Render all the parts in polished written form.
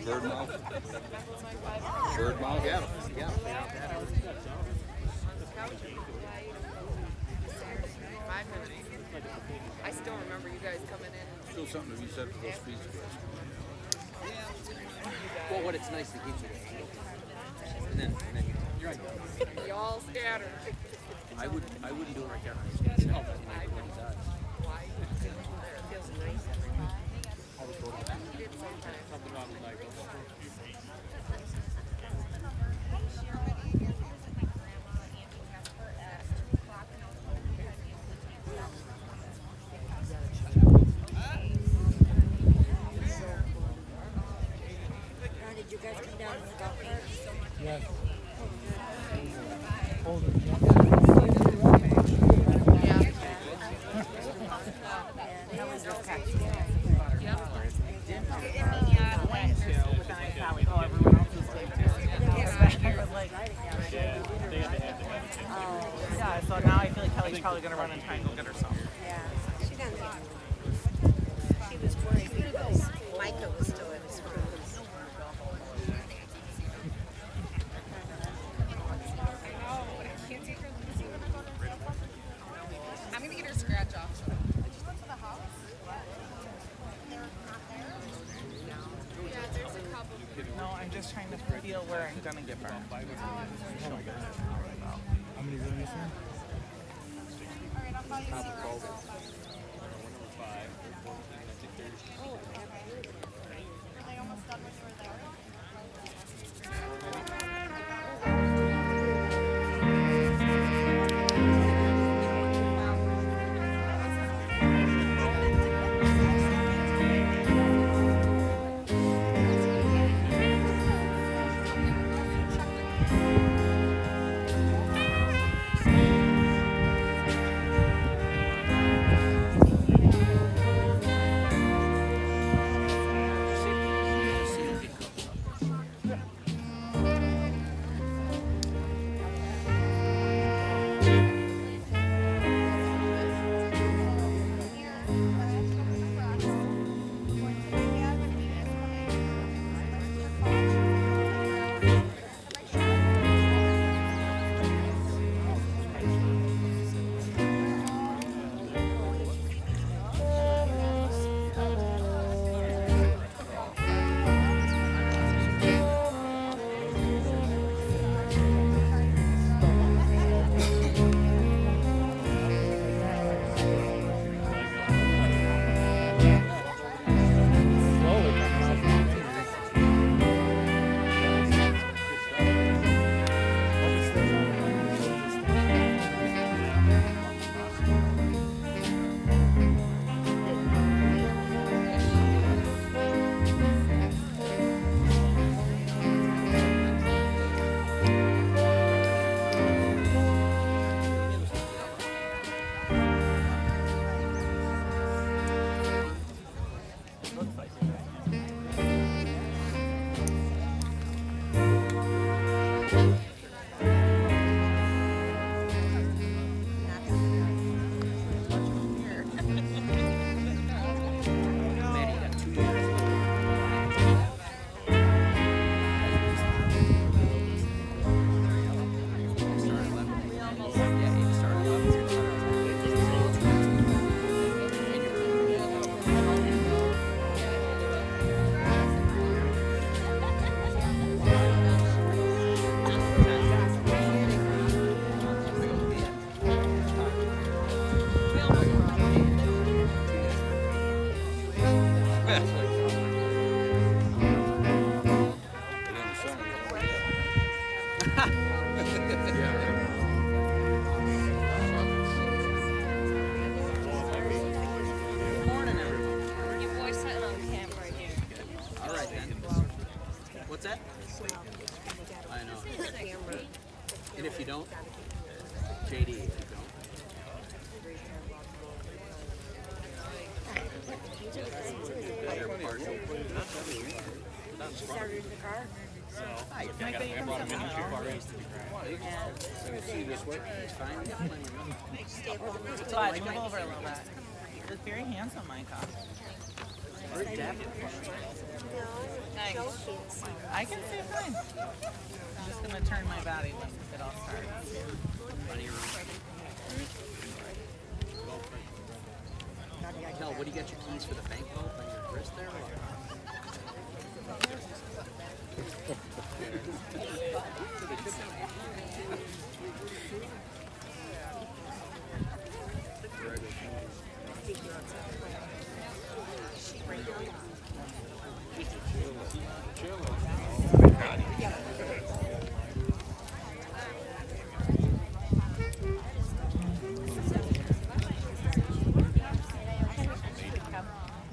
Bird mouth. Bird mouth. Yeah. Yeah. 5 minutes. I still remember you guys coming in. Still something to be said for those speeds. Well, what it's nice to get you there. And then you're right. Y'all scattered. I wouldn't do it right there. Why? It feels nice. Something wrong with my Did you guys come down to the golf cart? Yes. Yeah, so now I feel like Kelly's probably going to run and try and go get herself. Yeah. She doesn't. She was worried because Micah was still at his room. I'm going to get her scratch off. No, I'm just trying to feel where I'm going to give her. How many is this one? Were they almost done when you were there? What's that? I know. And if you don't, JD, if you don't. She started in the car. So, Micah, you come sit down. See this way? It's fine. We got plenty of room. But move over a little bit. You look very handsome, Micah. Very dapper. Nice. I can see it fine. I'm just gonna turn my body when it all starts. Plenty of room. Kel, what do you got your keys for the bank vault on your wrist there?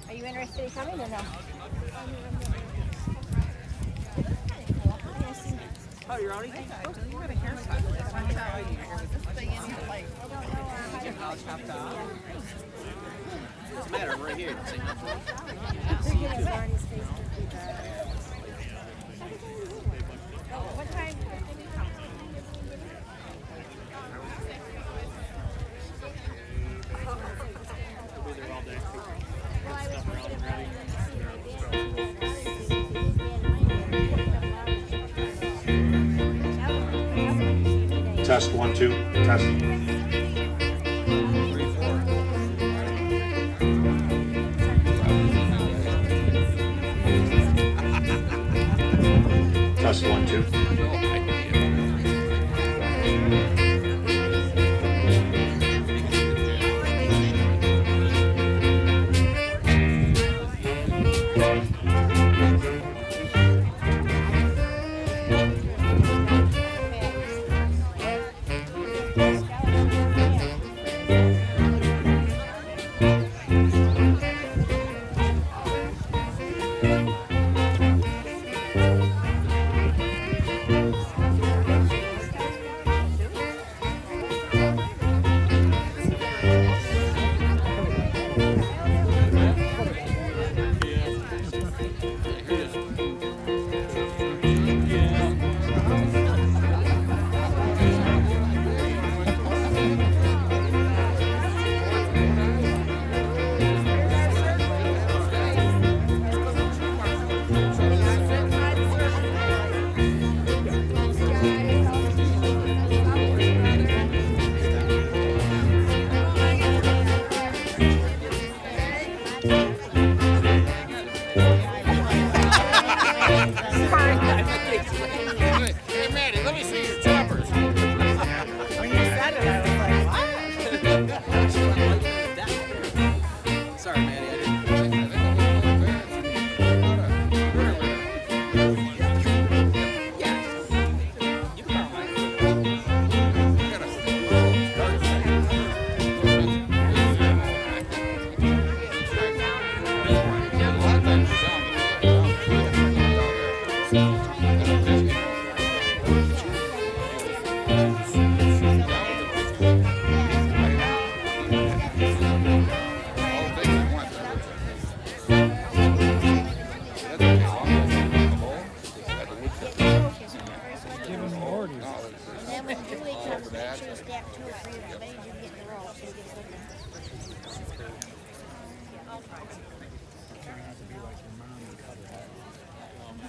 Are you interested in coming or no? Oh, you're on it? You got a haircut. It's funny how you was this thing in here like you get all chopped off. Doesn't matter. I'm right here. Say nothing. What time? We'll be there all day. Well, I was looking at Test 1, 2, test. 3, 4. Test 1, 2.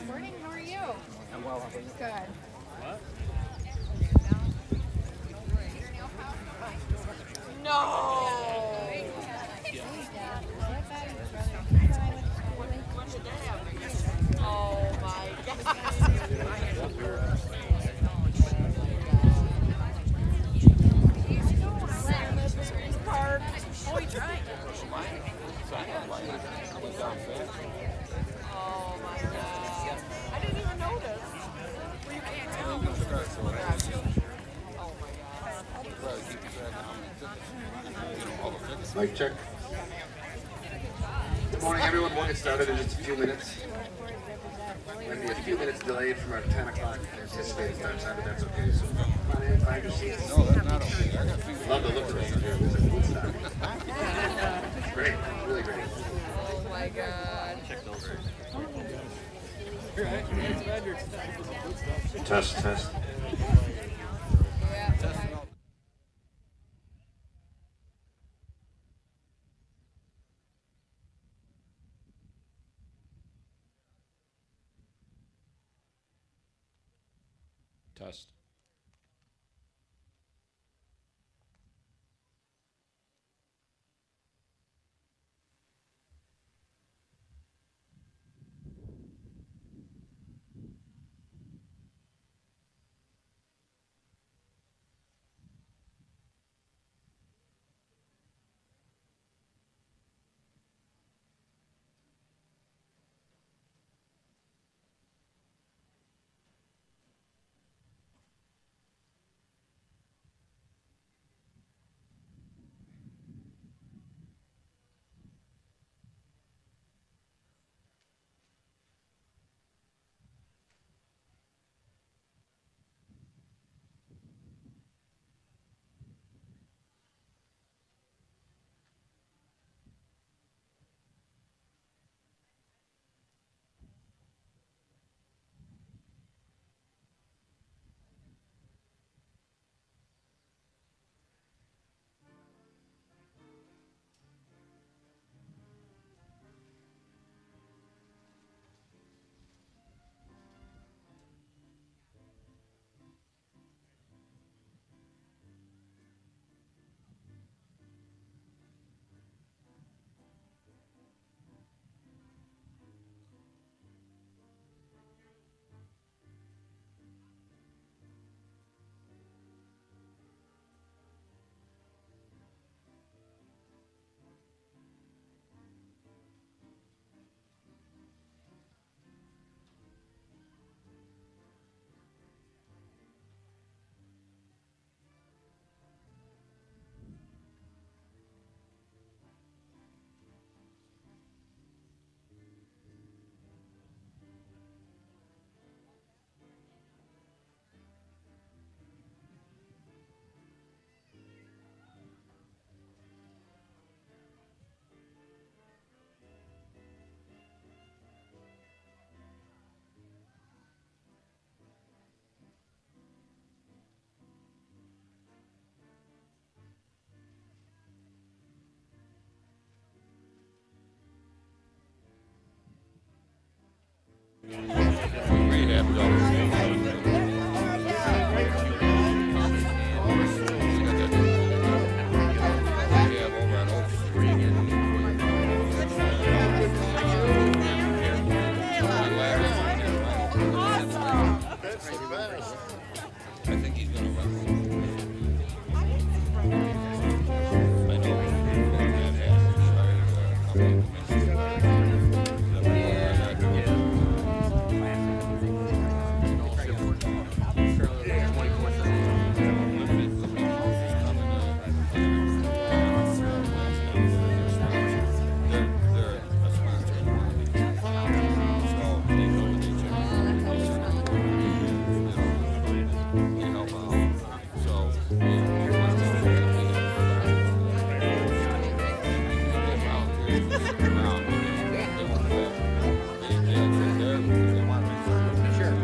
Morning, how are you? I'm well, how about you? Good. No! Oh my god. Oh, he tried. Oh my god. I didn't even notice. Well, you can't tell. Oh my god. Mic check. Good morning, everyone. We'll get started in just a few minutes. We're going to be a few minutes delayed from our 10 o'clock anticipated start time, but that's okay. So come on in, find your seats. No, that's not okay. I got people. Love to look at this up here. It's like Woodstock. Great, really great. Oh my god. Check those. Test, test. Test. Rehab I think he's gonna run. I know that has Sure.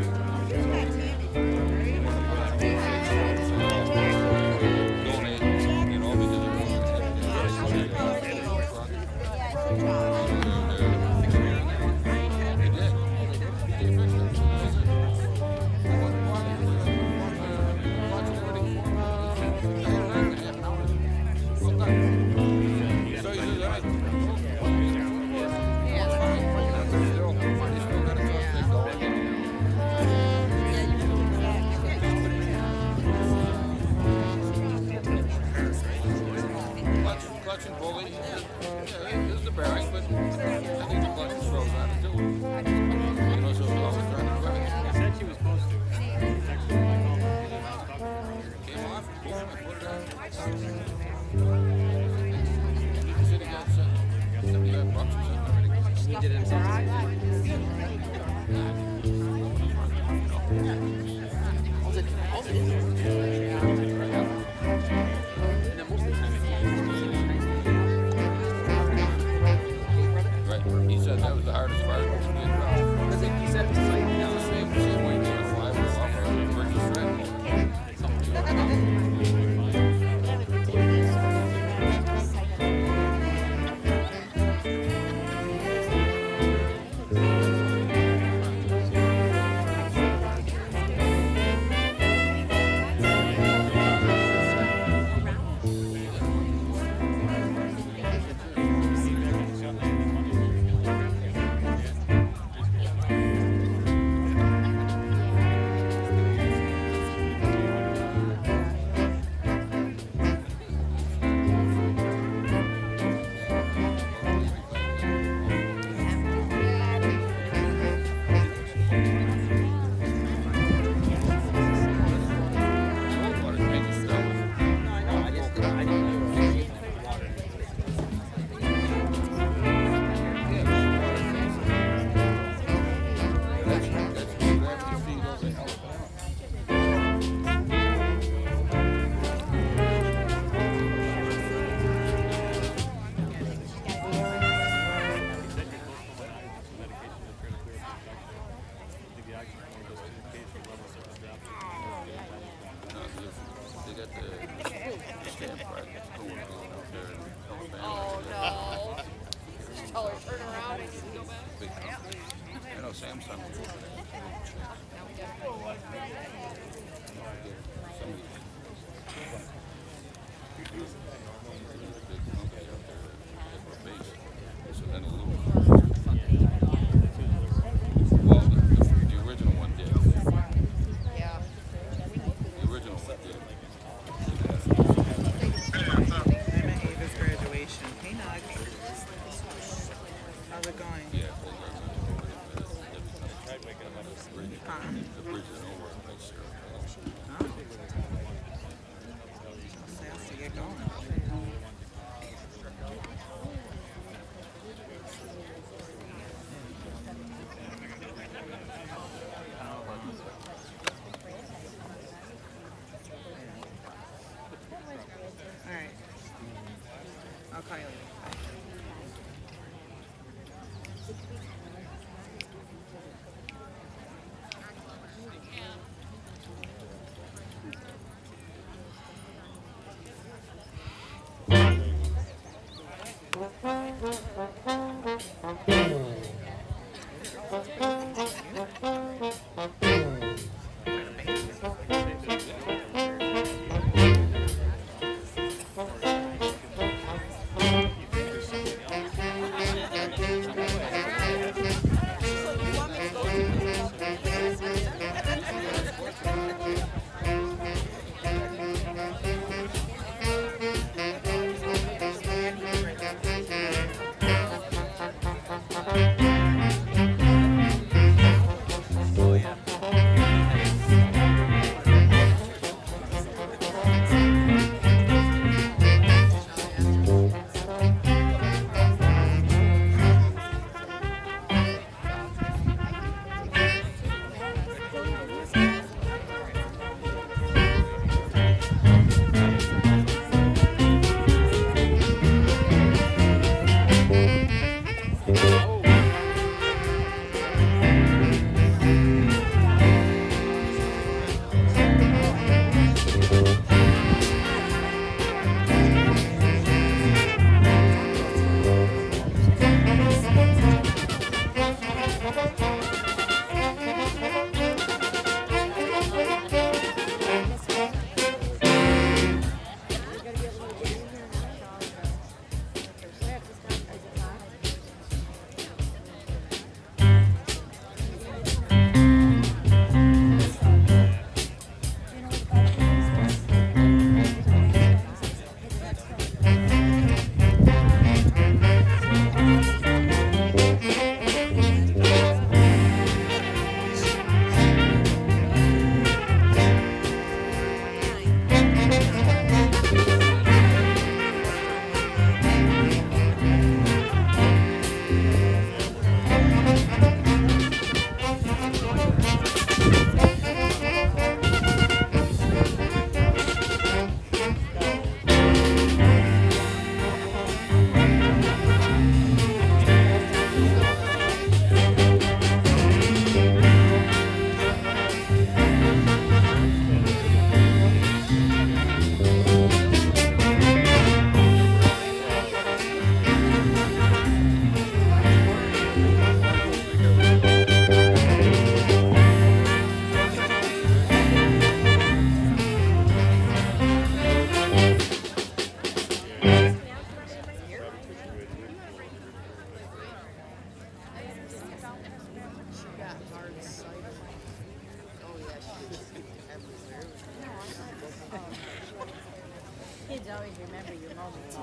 always remember your moments.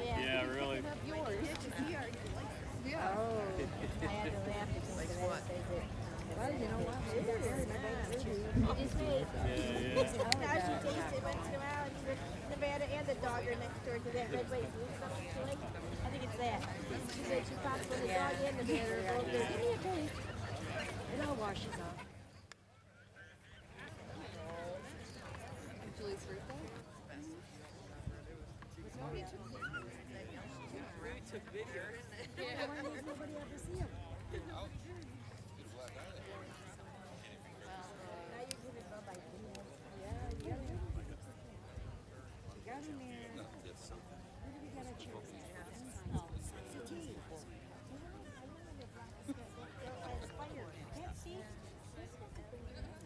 Yeah, really. Oh, I had to laugh because of that. They did. Well, you know what? She got married. My baby just made. Yeah, yeah. Oh, Now she God. takes it once in a while, and even Nevada and the dog are next door to that red lake. I think it's that. She said she pops when the dog and the bear are both there. Give me a taste. It all washes off. Julie's birthday? Why does nobody ever see him? Now you're giving Bubba ideas. Yeah, you got him. You got him there. Where did we get a chance? It's a tea. Can't see. We look everywhere.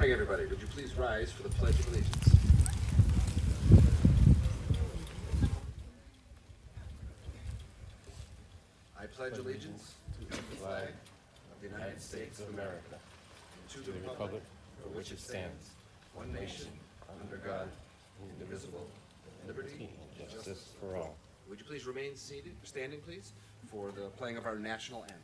morning, everybody. Would you please rise for the Pledge of Allegiance? I pledge allegiance to the flag of the United States of America, and to the republic for which it stands, one nation, under God, indivisible, with liberty and justice for all. Would you please remain seated, standing, please, for the playing of our national anthem?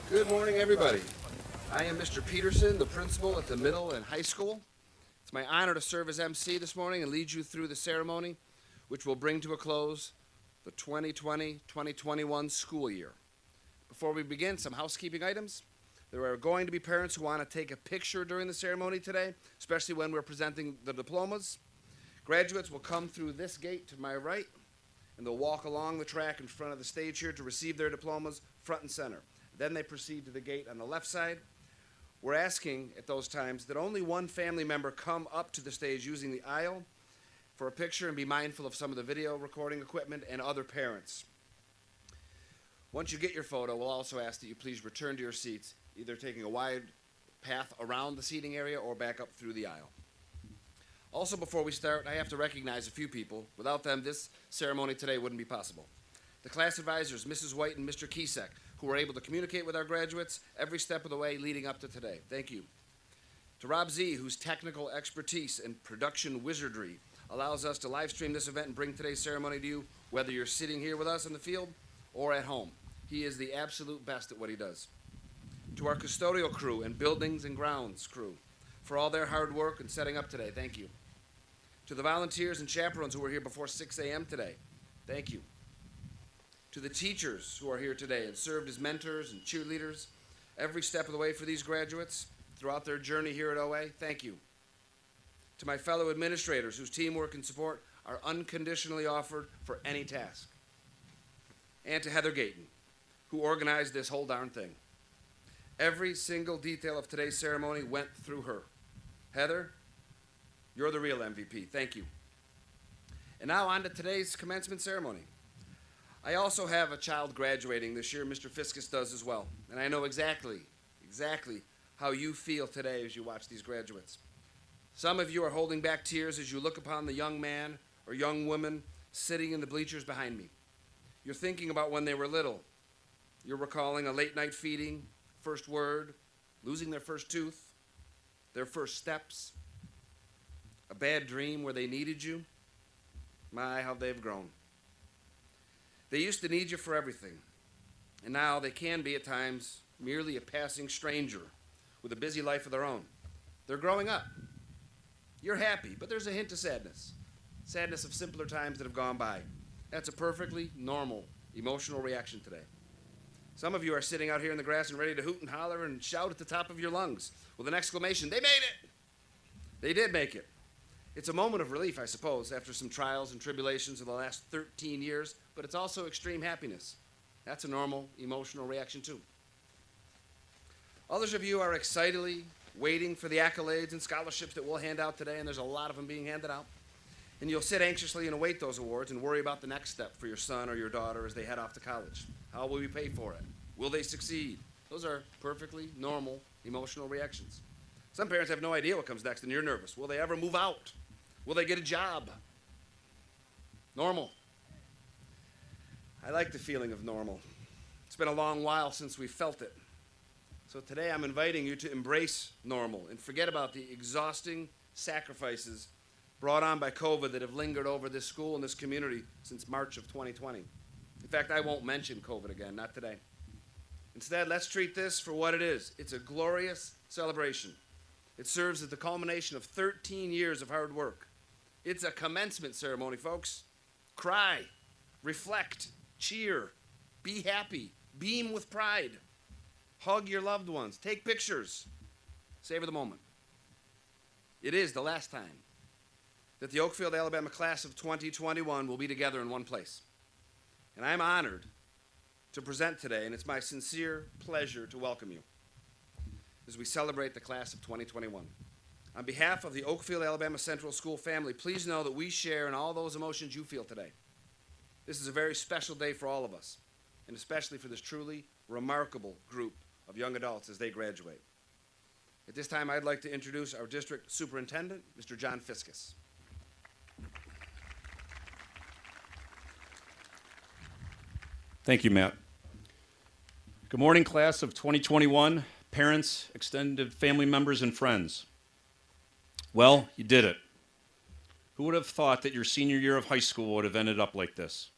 Good morning, everybody. I am Mr. Peterson, the principal at the middle and high school. It's my honor to serve as MC this morning and lead you through the ceremony, which will bring to a close the 2020-2021 school year. Before we begin, some housekeeping items. There are going to be parents who want to take a picture during the ceremony today, especially when we're presenting the diplomas. Graduates will come through this gate to my right, and they'll walk along the track in front of the stage here to receive their diplomas front and center. Then they proceed to the gate on the left side. We're asking at those times that only one family member come up to the stage using the aisle for a picture, and be mindful of some of the video recording equipment and other parents. Once you get your photo, we'll also ask that you please return to your seats, either taking a wide path around the seating area or back up through the aisle. Also, before we start, I have to recognize a few people. Without them, this ceremony today wouldn't be possible. The class advisors, Mrs. White and Mr. Kisek, who were able to communicate with our graduates every step of the way leading up to today. Thank you. To Rob Z, whose technical expertise and production wizardry allows us to live stream this event and bring today's ceremony to you, whether you're sitting here with us in the field or at home. He is the absolute best at what he does. To our custodial crew and buildings and grounds crew, for all their hard work in setting up today, thank you. To the volunteers and chaperones who were here before 6 a.m. today, thank you. To the teachers who are here today and served as mentors and cheerleaders every step of the way for these graduates throughout their journey here at OA, thank you. To my fellow administrators whose teamwork and support are unconditionally offered for any task. And to Heather Gayton, who organized this whole darn thing. Every single detail of today's ceremony went through her. Heather, you're the real MVP. Thank you. And now on to today's commencement ceremony. I also have a child graduating this year. Mr. Fiskus does as well. And I know exactly how you feel today as you watch these graduates. Some of you are holding back tears as you look upon the young man or young woman sitting in the bleachers behind me. You're thinking about when they were little. You're recalling a late night feeding, first word, losing their first tooth, their first steps, a bad dream where they needed you. My, how they've grown. They used to need you for everything, and now they can be at times merely a passing stranger with a busy life of their own. They're growing up. You're happy, but there's a hint of sadness. Sadness of simpler times that have gone by. That's a perfectly normal emotional reaction today. Some of you are sitting out here in the grass and ready to hoot and holler and shout at the top of your lungs with an exclamation, "They made it!" They did make it. It's a moment of relief, I suppose, after some trials and tribulations of the last 13 years, but it's also extreme happiness. That's a normal emotional reaction too. Others of you are excitedly waiting for the accolades and scholarships that we'll hand out today, and there's a lot of them being handed out. And you'll sit anxiously and await those awards and worry about the next step for your son or your daughter as they head off to college. How will we pay for it? Will they succeed? Those are perfectly normal emotional reactions. Some parents have no idea what comes next, and you're nervous. Will they ever move out? Will they get a job? Normal. I like the feeling of normal. It's been a long while since we felt it. So today I'm inviting you to embrace normal and forget about the exhausting sacrifices brought on by COVID that have lingered over this school and this community since March of 2020. In fact, I won't mention COVID again, not today. Instead, let's treat this for what it is. It's a glorious celebration. It serves as the culmination of 13 years of hard work. It's a commencement ceremony, folks. Cry, reflect, cheer, be happy, beam with pride. Hug your loved ones, take pictures, savor the moment. It is the last time that the Oakfield-Alabama class of 2021 will be together in one place. And I'm honored to present today, and it's my sincere pleasure to welcome you as we celebrate the class of 2021. On behalf of the Oakfield-Alabama Central School family, please know that we share in all those emotions you feel today. This is a very special day for all of us, and especially for this truly remarkable group of young adults as they graduate. At this time, I'd like to introduce our district superintendent, Mr. John Fiskus. Thank you, Matt. Good morning, class of 2021, parents, extended family members, and friends. Well, you did it. Who would have thought that your senior year of high school would have ended up like this?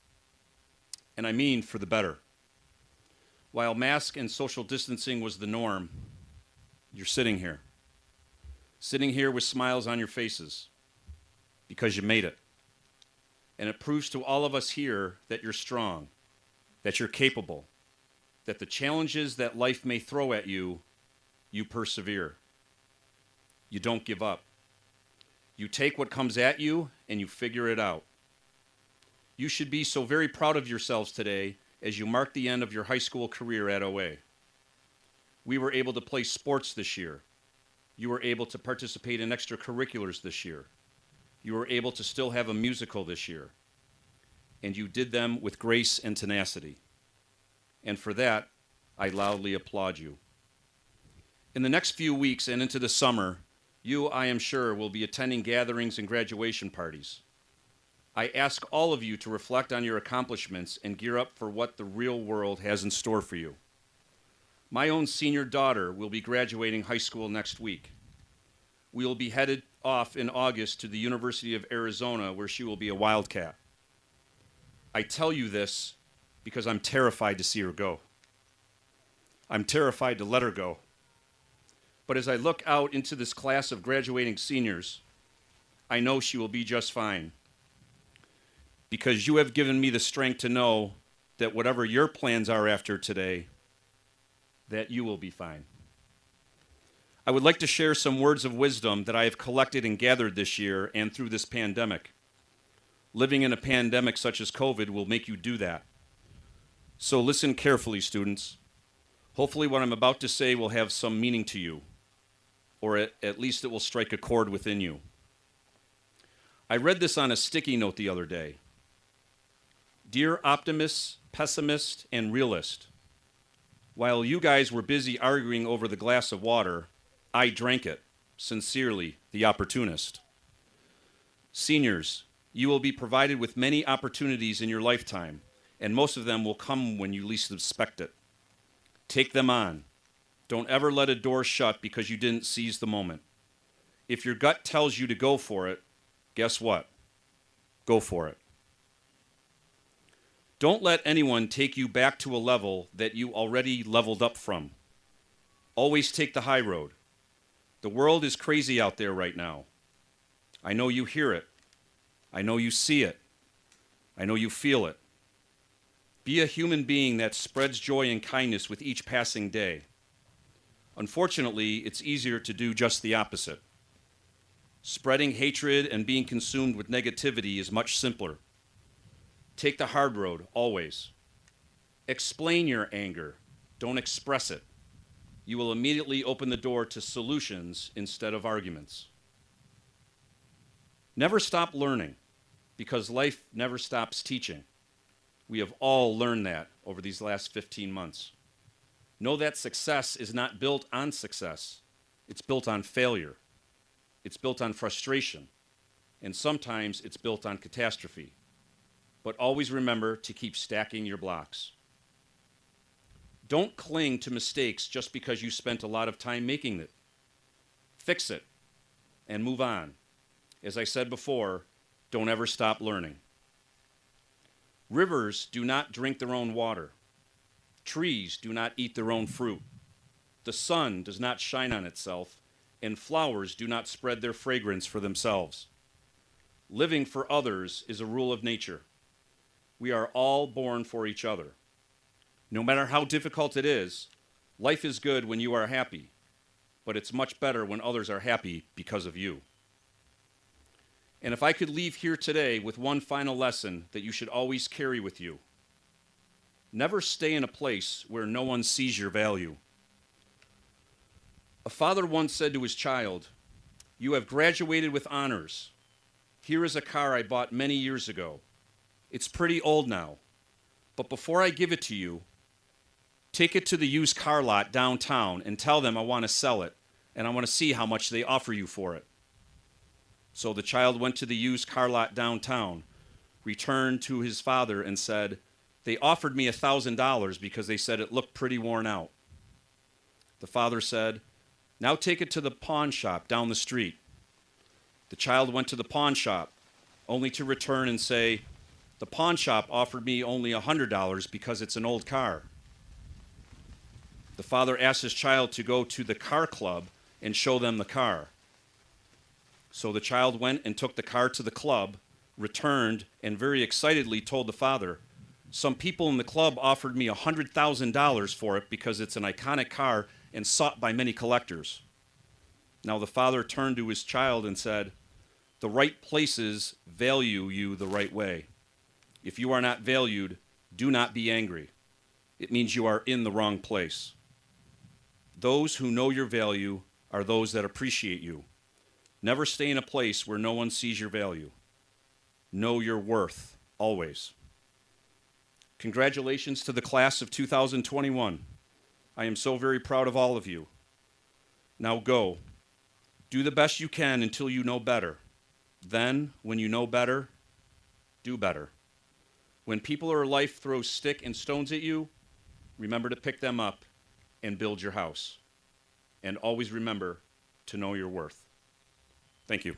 And I mean for the better. While mask and social distancing was the norm, you're sitting here with smiles on your faces because you made it. And it proves to all of us here that you're strong, that you're capable, that the challenges that life may throw at you, you persevere. You don't give up. You take what comes at you and you figure it out. You should be so very proud of yourselves today as you mark the end of your high school career at OA. We were able to play sports this year. You were able to participate in extracurriculars this year. You were able to still have a musical this year. And you did them with grace and tenacity. And for that, I loudly applaud you. In the next few weeks and into the summer, you, I am sure, will be attending gatherings and graduation parties. I ask all of you to reflect on your accomplishments and gear up for what the real world has in store for you. My own senior daughter will be graduating high school next week. We will be headed off in August to the University of Arizona, where she will be a Wildcat. I tell you this because I'm terrified to see her go. I'm terrified to let her go. But as I look out into this class of graduating seniors, I know she will be just fine. Because you have given me the strength to know that whatever your plans are after today, that you will be fine. I would like to share some words of wisdom that I have collected and gathered this year and through this pandemic. Living in a pandemic such as COVID will make you do that. So listen carefully, students. Hopefully what I'm about to say will have some meaning to you, or at least it will strike a chord within you. I read this on a sticky note the other day. Dear optimist, pessimist, and realist, while you guys were busy arguing over the glass of water, I drank it. Sincerely, the opportunist. Seniors, you will be provided with many opportunities in your lifetime, and most of them will come when you least expect it. Take them on. Don't ever let a door shut because you didn't seize the moment. If your gut tells you to go for it, guess what? Go for it. Don't let anyone take you back to a level that you already leveled up from. Always take the high road. The world is crazy out there right now. I know you hear it. I know you see it. I know you feel it. Be a human being that spreads joy and kindness with each passing day. Unfortunately, it's easier to do just the opposite. Spreading hatred and being consumed with negativity is much simpler. Take the hard road, always. Explain your anger. Don't express it. you will immediately open the door to solutions instead of arguments. Never stop learning, because life never stops teaching. We have all learned that over these last 15 months. Know that success is not built on success. It's built on failure. It's built on frustration. And sometimes it's built on catastrophe. But always remember to keep stacking your blocks. Don't cling to mistakes just because you spent a lot of time making it. Fix it and move on. As I said before, don't ever stop learning. Rivers do not drink their own water. Trees do not eat their own fruit. The sun does not shine on itself, and flowers do not spread their fragrance for themselves. Living for others is a rule of nature. We are all born for each other. No matter how difficult it is, life is good when you are happy, but it's much better when others are happy because of you. And if I could leave here today with one final lesson that you should always carry with you, never stay in a place where no one sees your value. A father once said to his child, "You have graduated with honors. Here is a car I bought many years ago. It's pretty old now, but before I give it to you, take it to the used car lot downtown and tell them I want to sell it, and I want to see how much they offer you for it." So the child went to the used car lot downtown, returned to his father and said, "They offered me $1,000 because they said it looked pretty worn out." The father said, "Now take it to the pawn shop down the street." The child went to the pawn shop, only to return and say, "The pawn shop offered me only $100 because it's an old car." The father asked his child to go to the car club and show them the car. So the child went and took the car to the club, returned, and very excitedly told the father, "Some people in the club offered me $100,000 for it because it's an iconic car and sought by many collectors." Now the father turned to his child and said, "The right places value you the right way. If you are not valued, do not be angry. It means you are in the wrong place. Those who know your value are those that appreciate you. Never stay in a place where no one sees your value. Know your worth, always." Congratulations to the class of 2021. I am so very proud of all of you. Now go. Do the best you can until you know better. Then, when you know better, do better. When people or life throws stick and stones at you, remember to pick them up and build your house. And always remember to know your worth. Thank you.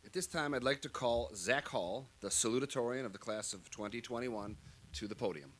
At this time, I'd like to call Zach Hall, the salutatorian of the class of 2021, to the podium.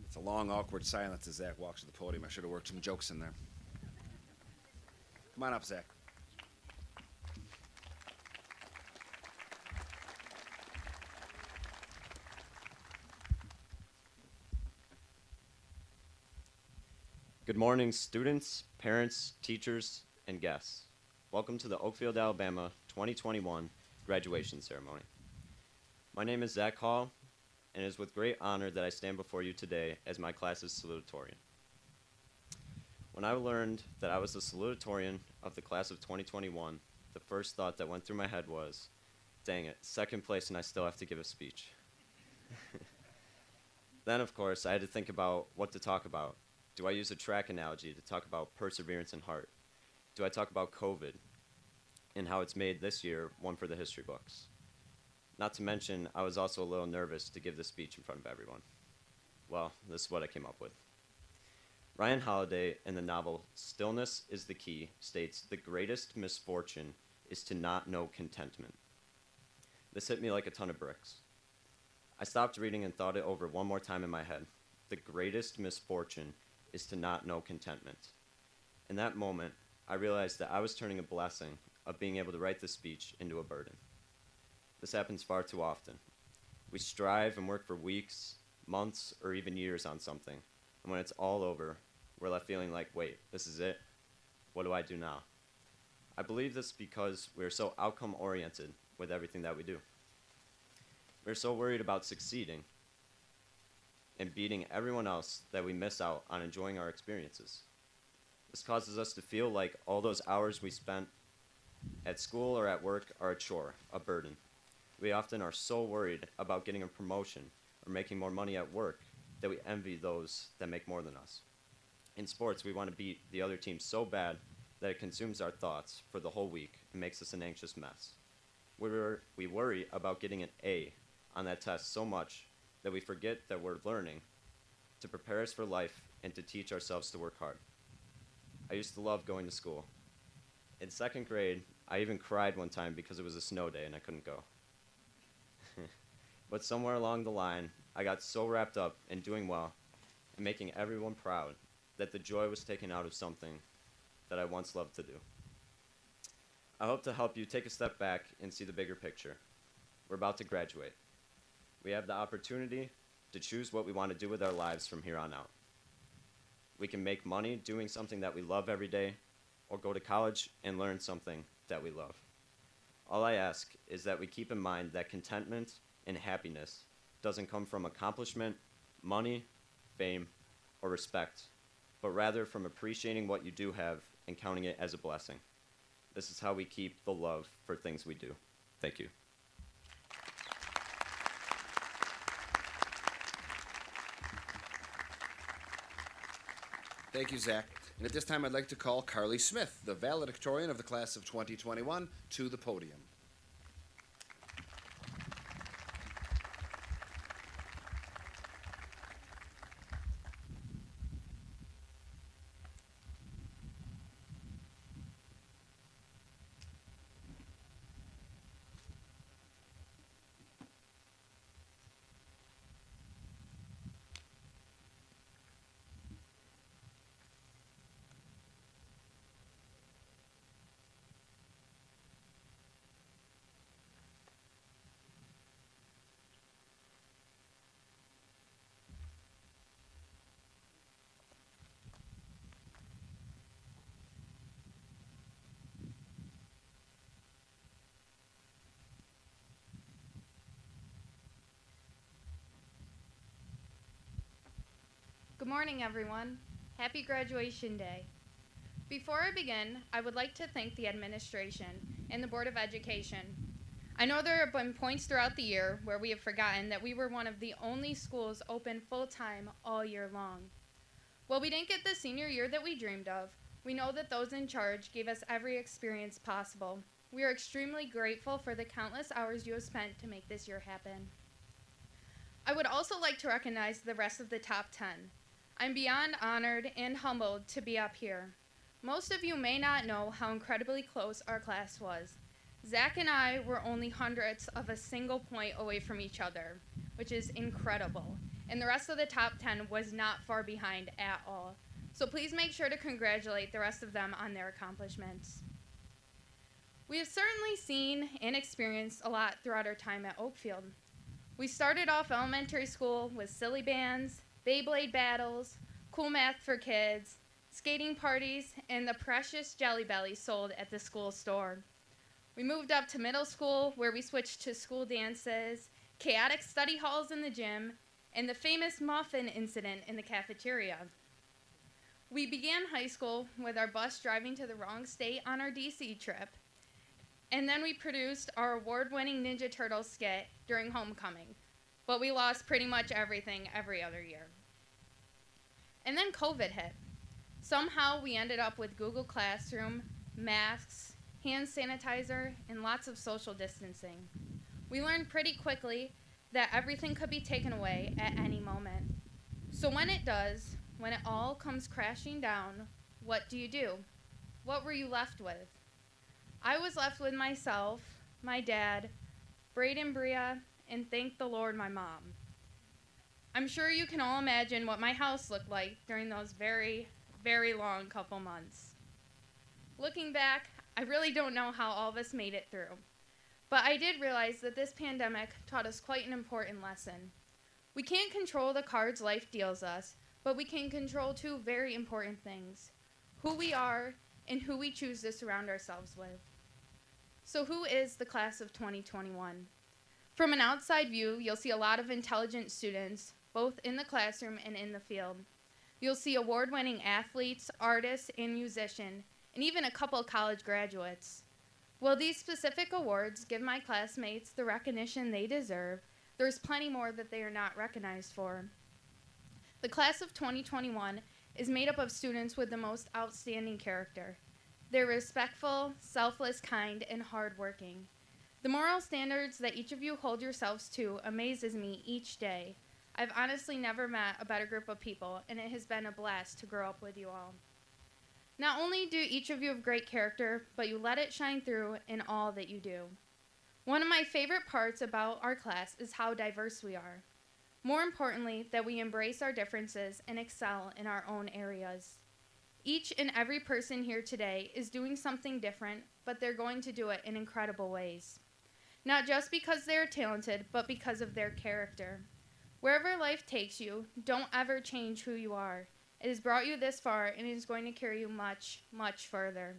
It's a long, awkward silence as Zach walks to the podium. I should have worked some jokes in there. Come on up, Zach. Good morning, students, parents, teachers, and guests. Welcome to the Oakfield-Alabama 2021 graduation ceremony. My name is Zach Hall, and it is with great honor that I stand before you today as my class's salutatorian. When I learned that I was the salutatorian of the class of 2021, the first thought that went through my head was, dang it, second place and I still have to give a speech. Then, of course, I had to think about what to talk about. Do I use a track analogy to talk about perseverance and heart? Do I talk about COVID and how it's made this year one for the history books? Not to mention, I was also a little nervous to give the speech in front of everyone. Well, this is what I came up with. Ryan Holiday in the novel Stillness is the Key states, "The greatest misfortune is to not know contentment." This hit me like a ton of bricks. I stopped reading and thought it over one more time in my head. The greatest misfortune is to not know contentment. In that moment, I realized that I was turning a blessing of being able to write this speech into a burden. This happens far too often. We strive and work for weeks, months, or even years on something, and when it's all over, we're left feeling like, wait, this is it? What do I do now? I believe this because we're so outcome-oriented with everything that we do. We're so worried about succeeding and beating everyone else that we miss out on enjoying our experiences. This causes us to feel like all those hours we spent at school or at work are a chore, a burden. We often are so worried about getting a promotion or making more money at work that we envy those that make more than us. In sports, we want to beat the other team so bad that it consumes our thoughts for the whole week and makes us an anxious mess. We worry about getting an A on that test so much that we forget that we're learning to prepare us for life and to teach ourselves to work hard. I used to love going to school. In 2nd grade, I even cried one time because it was a snow day and I couldn't go. But somewhere along the line, I got so wrapped up in doing well and making everyone proud that the joy was taken out of something that I once loved to do. I hope to help you take a step back and see the bigger picture. We're about to graduate. We have the opportunity to choose what we want to do with our lives from here on out. We can make money doing something that we love every day, or go to college and learn something that we love. All I ask is that we keep in mind that contentment and happiness doesn't come from accomplishment, money, fame, or respect, but rather from appreciating what you do have and counting it as a blessing. This is how we keep the love for things we do. Thank you. Thank you, Zach. And at this time, I'd like to call Carly Smith, the valedictorian of the class of 2021, to the podium. Good morning, everyone. Happy Graduation Day. Before I begin, I would like to thank the administration and the Board of Education. I know there have been points throughout the year where we have forgotten that we were one of the only schools open full-time all year long. While we didn't get the senior year that we dreamed of, we know that those in charge gave us every experience possible. We are extremely grateful for the countless hours you have spent to make this year happen. I would also like to recognize the rest of the top 10. I'm beyond honored and humbled to be up here. Most of you may not know how incredibly close our class was. Zach and I were only hundredths of a single point away from each other, which is incredible. And the rest of the top 10 was not far behind at all. So please make sure to congratulate the rest of them on their accomplishments. We have certainly seen and experienced a lot throughout our time at Oakfield. We started off elementary school with silly bands, Beyblade battles, cool math for kids, skating parties, and the precious Jelly Bellies sold at the school store. We moved up to middle school, where we switched to school dances, chaotic study halls in the gym, and the famous muffin incident in the cafeteria. We began high school with our bus driving to the wrong state on our DC trip, and then we produced our award-winning Ninja Turtles skit during homecoming, but we lost pretty much everything every other year. And then COVID hit. Somehow we ended up with Google Classroom, masks, hand sanitizer, and lots of social distancing. We learned pretty quickly that everything could be taken away at any moment. So when it does, when it all comes crashing down, what do? What were you left with? I was left with myself, my dad, Braden, Bria, and thank the Lord, my mom. I'm sure you can all imagine what my house looked like during those very, very long couple months. Looking back, I really don't know how all of us made it through. But I did realize that this pandemic taught us quite an important lesson. We can't control the cards life deals us, but we can control two very important things: who we are and who we choose to surround ourselves with. So who is the class of 2021? From an outside view, you'll see a lot of intelligent students, both in the classroom and in the field. You'll see award-winning athletes, artists, and musicians, and even a couple of college graduates. While these specific awards give my classmates the recognition they deserve, there's plenty more that they are not recognized for. The class of 2021 is made up of students with the most outstanding character. They're respectful, selfless, kind, and hardworking. The moral standards that each of you hold yourselves to amazes me each day. I've honestly never met a better group of people, and it has been a blast to grow up with you all. Not only do each of you have great character, but you let it shine through in all that you do. One of my favorite parts about our class is how diverse we are. More importantly, that we embrace our differences and excel in our own areas. Each and every person here today is doing something different, but they're going to do it in incredible ways. Not just because they're talented, but because of their character. Wherever life takes you, don't ever change who you are. It has brought you this far, and it is going to carry you much, much further.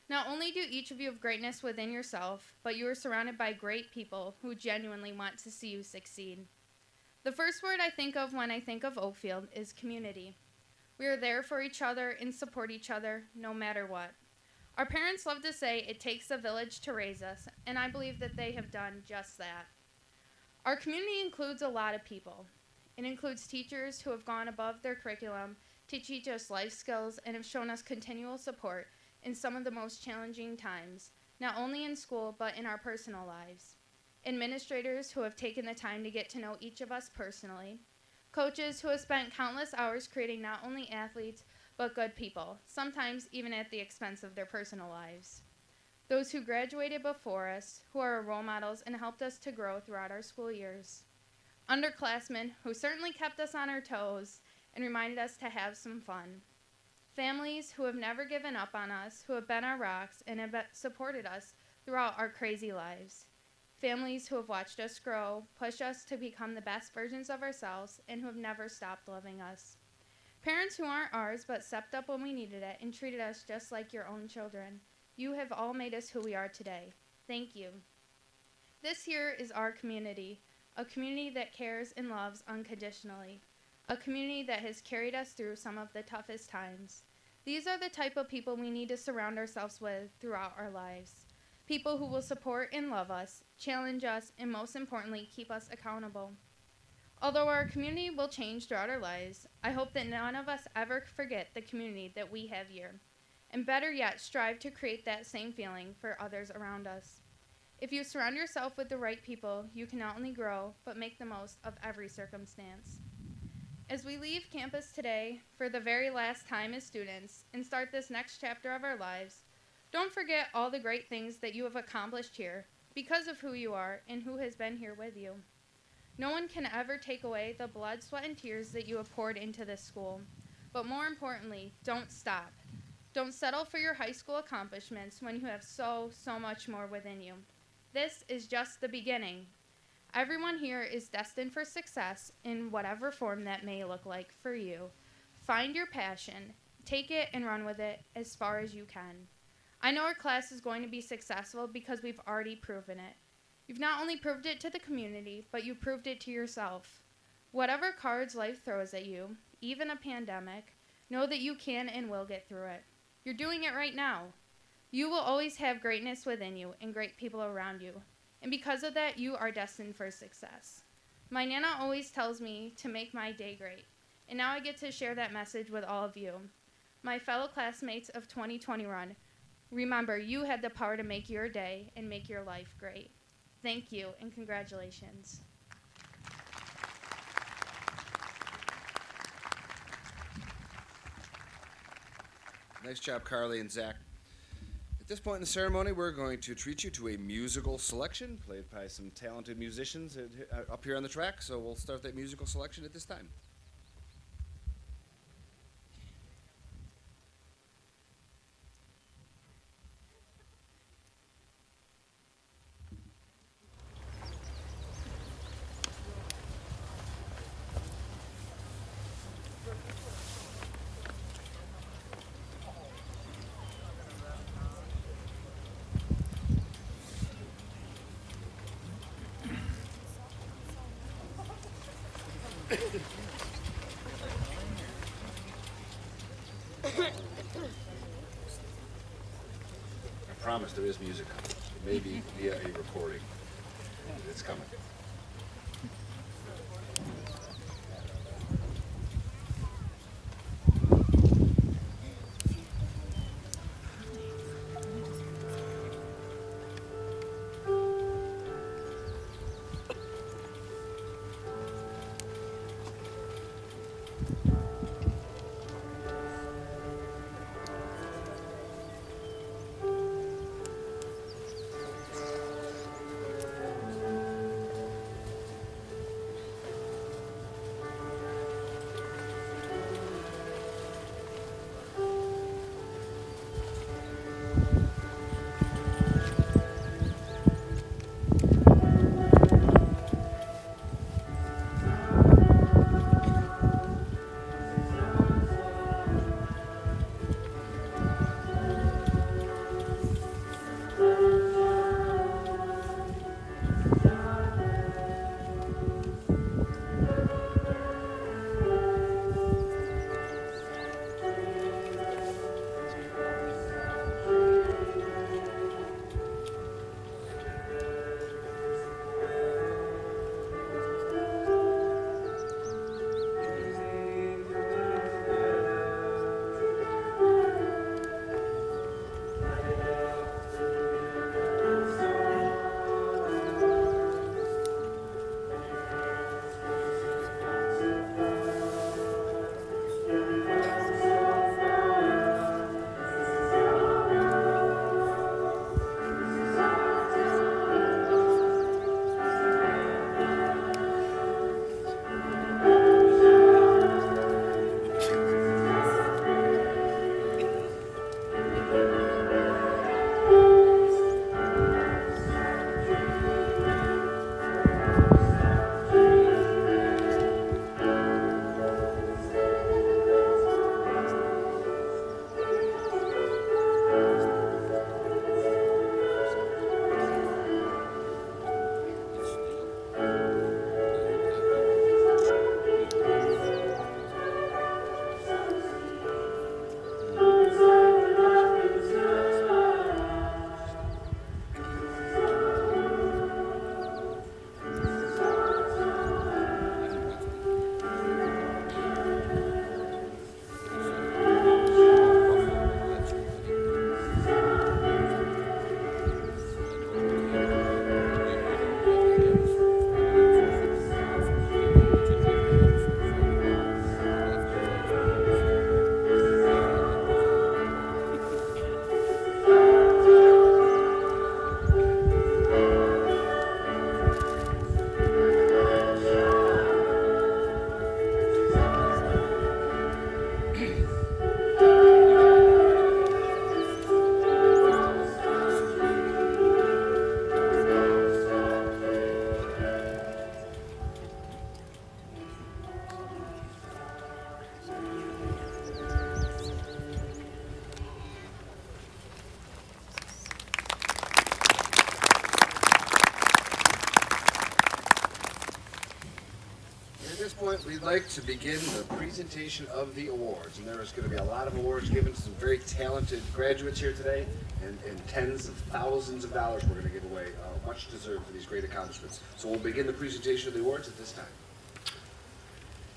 Not only do each of you have greatness within yourself, but you are surrounded by great people who genuinely want to see you succeed. The first word I think of when I think of Oakfield is community. We are there for each other and support each other no matter what. Our parents love to say it takes a village to raise us, and I believe that they have done just that. Our community includes a lot of people. It includes teachers who have gone above their curriculum to teach us life skills and have shown us continual support in some of the most challenging times, not only in school but in our personal lives. Administrators who have taken the time to get to know each of us personally. Coaches who have spent countless hours creating not only athletes but good people, sometimes even at the expense of their personal lives. Those who graduated before us, who are our role models and helped us to grow throughout our school years. Underclassmen who certainly kept us on our toes and reminded us to have some fun. Families who have never given up on us, who have been our rocks and have supported us throughout our crazy lives. Families who have watched us grow, push us to become the best versions of ourselves, and who have never stopped loving us. Parents who aren't ours but stepped up when we needed it and treated us just like your own children. You have all made us who we are today. Thank you. This here is our community, a community that cares and loves unconditionally, a community that has carried us through some of the toughest times. These are the type of people we need to surround ourselves with throughout our lives. People who will support and love us, challenge us, and most importantly, keep us accountable. Although our community will change throughout our lives, I hope that none of us ever forget the community that we have here. And better yet, strive to create that same feeling for others around us. If you surround yourself with the right people, you can not only grow, but make the most of every circumstance. As we leave campus today for the very last time as students and start this next chapter of our lives, don't forget all the great things that you have accomplished here because of who you are and who has been here with you. No one can ever take away the blood, sweat, and tears that you have poured into this school. But more importantly, don't stop. Don't settle for your high school accomplishments when you have so much more within you. This is just the beginning. Everyone here is destined for success in whatever form that may look like for you. Find your passion, take it and run with it as far as you can. I know our class is going to be successful because we've already proven it. You've not only proved it to the community, but you've proved it to yourself. Whatever cards life throws at you, even a pandemic, know that you can and will get through it. You're doing it right now. You will always have greatness within you and great people around you. And because of that, you are destined for success. My Nana always tells me to make my day great. And now I get to share that message with all of you. My fellow classmates of 2021, remember, you had the power to make your day and make your life great. Thank you and congratulations. Nice job, Carly and Zach. At this point in the ceremony, we're going to treat you to a musical selection played by some talented musicians up here on the track. So we'll start that musical selection at this time. I promise there is music coming. It may be via a recording. It's coming. point, we'd like to begin the presentation of the awards. And there is going to be a lot of awards given to some very talented graduates here today, and tens of thousands of dollars we're going to give away, much deserved for these great accomplishments. So we'll begin the presentation of the awards at this time.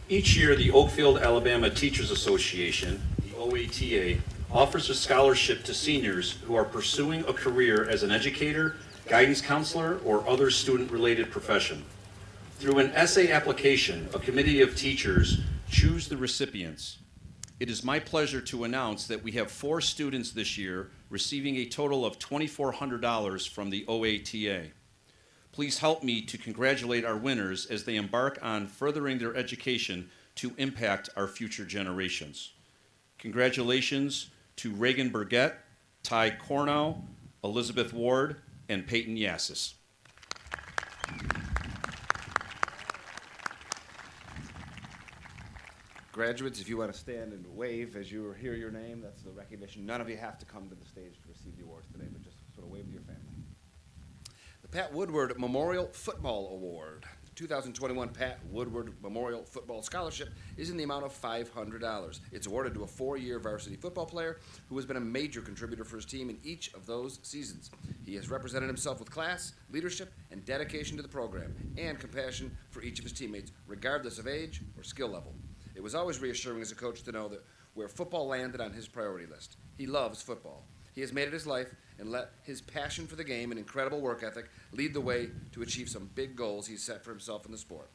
Each year, the Oakfield-Alabama Teachers Association, the OATA, offers a scholarship to seniors who are pursuing a career as an educator, guidance counselor, or other student-related profession. Through an essay application, a committee of teachers choose the recipients. It is my pleasure to announce that we have 4 students this year receiving a total of $2,400 from the OATA. Please help me to congratulate our winners as they embark on furthering their education to impact our future generations. Congratulations to Reagan Burgett, Ty Cornow, Elizabeth Ward, and Peyton Yassis. Graduates, if you want to stand and wave as you hear your name, that's the recognition. None of you have to come to the stage to receive the awards today, but just sort of wave to your family. The Pat Woodward Memorial Football Award. The 2021 Pat Woodward Memorial Football Scholarship is in the amount of $500. It's awarded to a 4-year varsity football player who has been a major contributor for his team in each of those seasons. He has represented himself with class, leadership, and dedication to the program, and compassion for each of his teammates, regardless of age or skill level. It was always reassuring as a coach to know that where football landed on his priority list. He loves football. He has made it his life and let his passion for the game and incredible work ethic lead the way to achieve some big goals he's set for himself in the sport.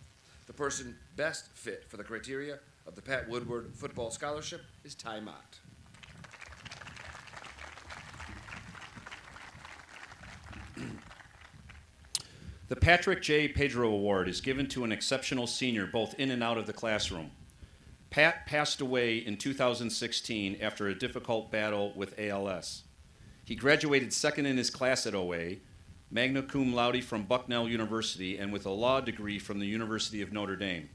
The person best fit for the criteria of the Pat Woodward Football Scholarship is Ty Mott. The Patrick J. Pedro Award is given to an exceptional senior both in and out of the classroom. Pat passed away in 2016 after a difficult battle with ALS. He graduated second in his class at OA, magna cum laude from Bucknell University, and with a law degree from the University of Notre Dame.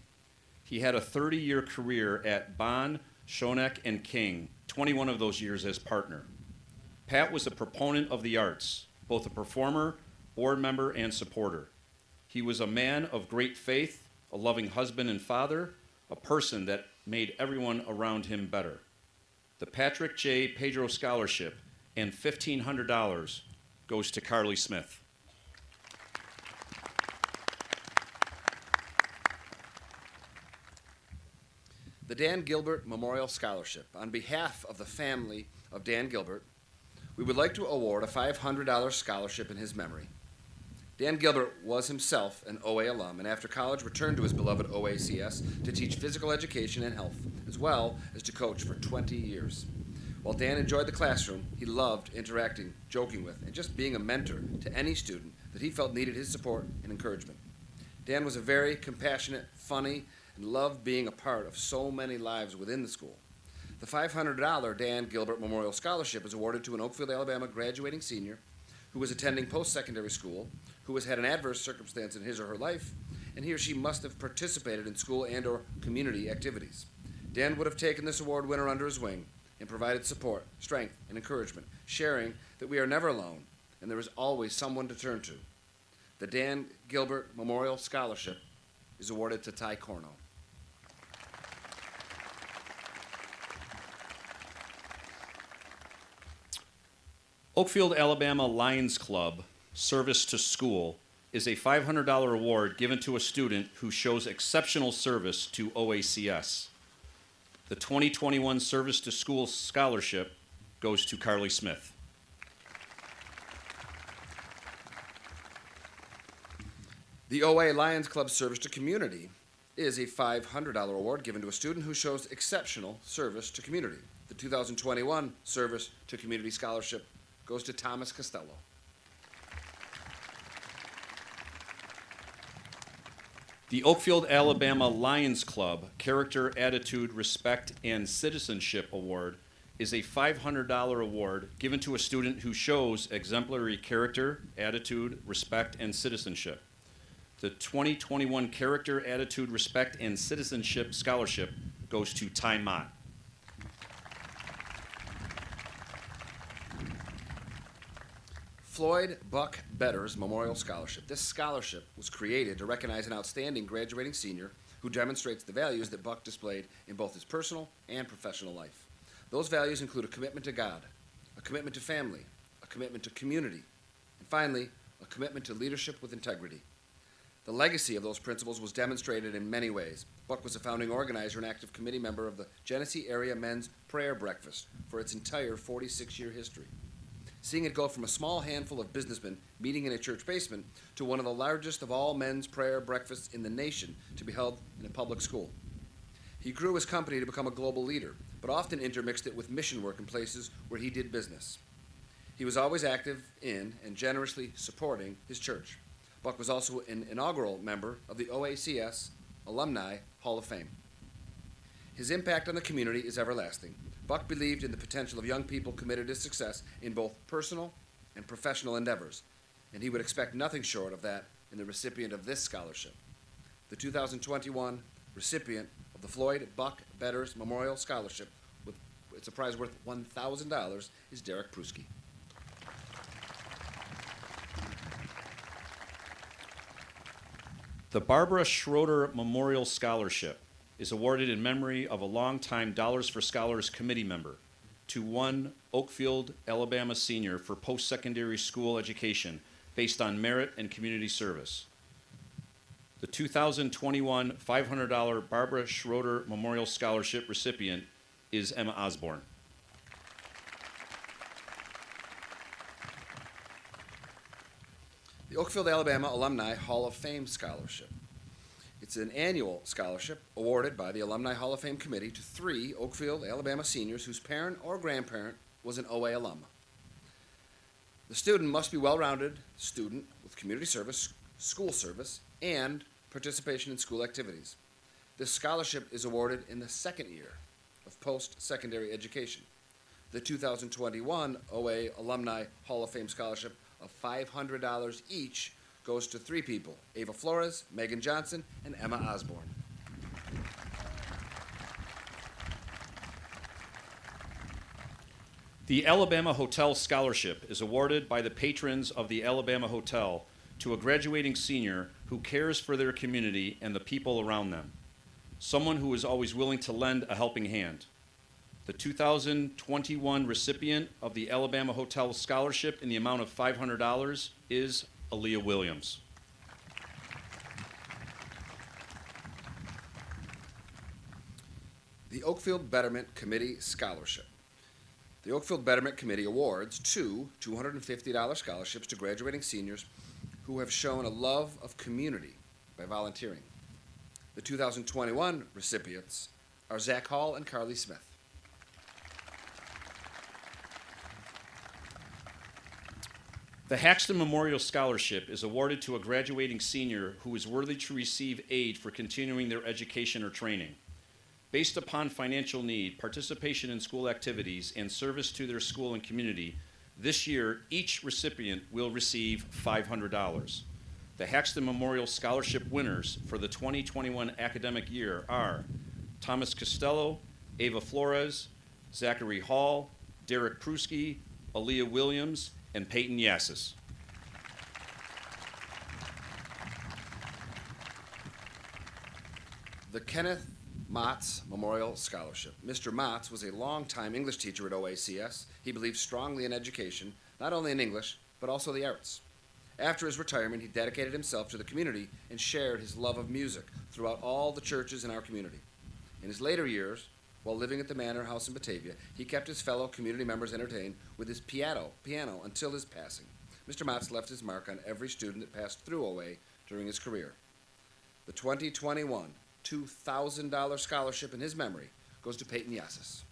He had a 30-year career at Bond, Schoeneck, and King, 21 of those years as partner. Pat was a proponent of the arts, both a performer, board member, and supporter. He was a man of great faith, a loving husband and father, a person that made everyone around him better. The Patrick J. Pedro Scholarship and $1,500 goes to Carly Smith. The Dan Gilbert Memorial Scholarship. On behalf of the family of Dan Gilbert, we would like to award a $500 scholarship in his memory. Dan Gilbert was himself an OA alum, and after college returned to his beloved OACS to teach physical education and health, as well as to coach for 20 years. While Dan enjoyed the classroom, he loved interacting, joking with, and just being a mentor to any student that he felt needed his support and encouragement. Dan was a very compassionate, funny, and loved being a part of so many lives within the school. The $500 Dan Gilbert Memorial Scholarship is awarded to an Oakfield-Alabama graduating senior who was attending post-secondary school, who has had an adverse circumstance in his or her life, and he or she must have participated in school and or community activities. Dan would have taken this award winner under his wing and provided support, strength, and encouragement, sharing that we are never alone and there is always someone to turn to. The Dan Gilbert Memorial Scholarship is awarded to Ty Cornow. Oakfield-Alabama Lions Club Service to School is a $500 award given to a student who shows exceptional service to OACS. The 2021 Service to School Scholarship goes to Carly Smith. The OA Lions Club Service to Community is a $500 award given to a student who shows exceptional service to community. The 2021 Service to Community Scholarship goes to Thomas Costello. The Oakfield-Alabama Lions Club Character, Attitude, Respect, and Citizenship Award is a $500 award given to a student who shows exemplary character, attitude, respect, and citizenship. The 2021 Character, Attitude, Respect, and Citizenship Scholarship goes to Ty Mott. Floyd Buck Better's Memorial Scholarship. This scholarship was created to recognize an outstanding graduating senior who demonstrates the values that Buck displayed in both his personal and professional life. Those values include a commitment to God, a commitment to family, a commitment to community, and finally, a commitment to leadership with integrity. The legacy of those principles was demonstrated in many ways. Buck was a founding organizer and active committee member of the Genesee Area Men's Prayer Breakfast for its entire 46-year history. seeing it go from a small handful of businessmen meeting in a church basement to one of the largest of all men's prayer breakfasts in the nation to be held in a public school. He grew his company to become a global leader, but often intermixed it with mission work in places where he did business. He was always active in and generously supporting his church. Buck was also an inaugural member of the OACS Alumni Hall of Fame. His impact on the community is everlasting. Buck believed in the potential of young people committed to success in both personal and professional endeavors, and he would expect nothing short of that in the recipient of this scholarship. The 2021 recipient of the Floyd Buck Betters Memorial Scholarship, with it's a prize worth $1,000, is Derek Pruski. The Barbara Schroeder Memorial Scholarship is awarded in memory of a longtime Dollars for Scholars committee member to one Oakfield-Alabama senior for post-secondary school education based on merit and community service. The 2021 $500 Barbara Schroeder Memorial Scholarship recipient is Emma Osborne. The Oakfield-Alabama Alumni Hall of Fame Scholarship. It's an annual scholarship awarded by the Alumni Hall of Fame Committee to 3 Oakfield-Alabama seniors whose parent or grandparent was an OA alum. The student must be a well-rounded student with community service, school service, and participation in school activities. This scholarship is awarded in the second year of post-secondary education. The 2021 OA Alumni Hall of Fame Scholarship of $500 each goes to 3 people: Ava Flores, Megan Johnson, and Emma Osborne. The Alabama Hotel Scholarship is awarded by the patrons of the Alabama Hotel to a graduating senior who cares for their community and the people around them, someone who is always willing to lend a helping hand. The 2021 recipient of the Alabama Hotel Scholarship in the amount of $500 is Aaliyah Williams. The Oakfield Betterment Committee Scholarship. The Oakfield Betterment Committee awards 2 $250 scholarships to graduating seniors who have shown a love of community by volunteering. The 2021 recipients are Zach Hall and Carly Smith. The Haxton Memorial Scholarship is awarded to a graduating senior who is worthy to receive aid for continuing their education or training. Based upon financial need, participation in school activities, and service to their school and community, this year each recipient will receive $500. The Haxton Memorial Scholarship winners for the 2021 academic year are Thomas Costello, Ava Flores, Zachary Hall, Derek Pruski, Aaliyah Williams, and Peyton Yassis. The Kenneth Motts Memorial Scholarship. Mr. Motts was a longtime English teacher at OACS. He believed strongly in education, not only in English, but also the arts. After his retirement, he dedicated himself to the community and shared his love of music throughout all the churches in our community. In his later years, while living at the Manor House in Batavia, he kept his fellow community members entertained with his piano until his passing. Mr. Motts left his mark on every student that passed through OA during his career. The 2021 $2,000 scholarship in his memory goes to Peyton Yassis.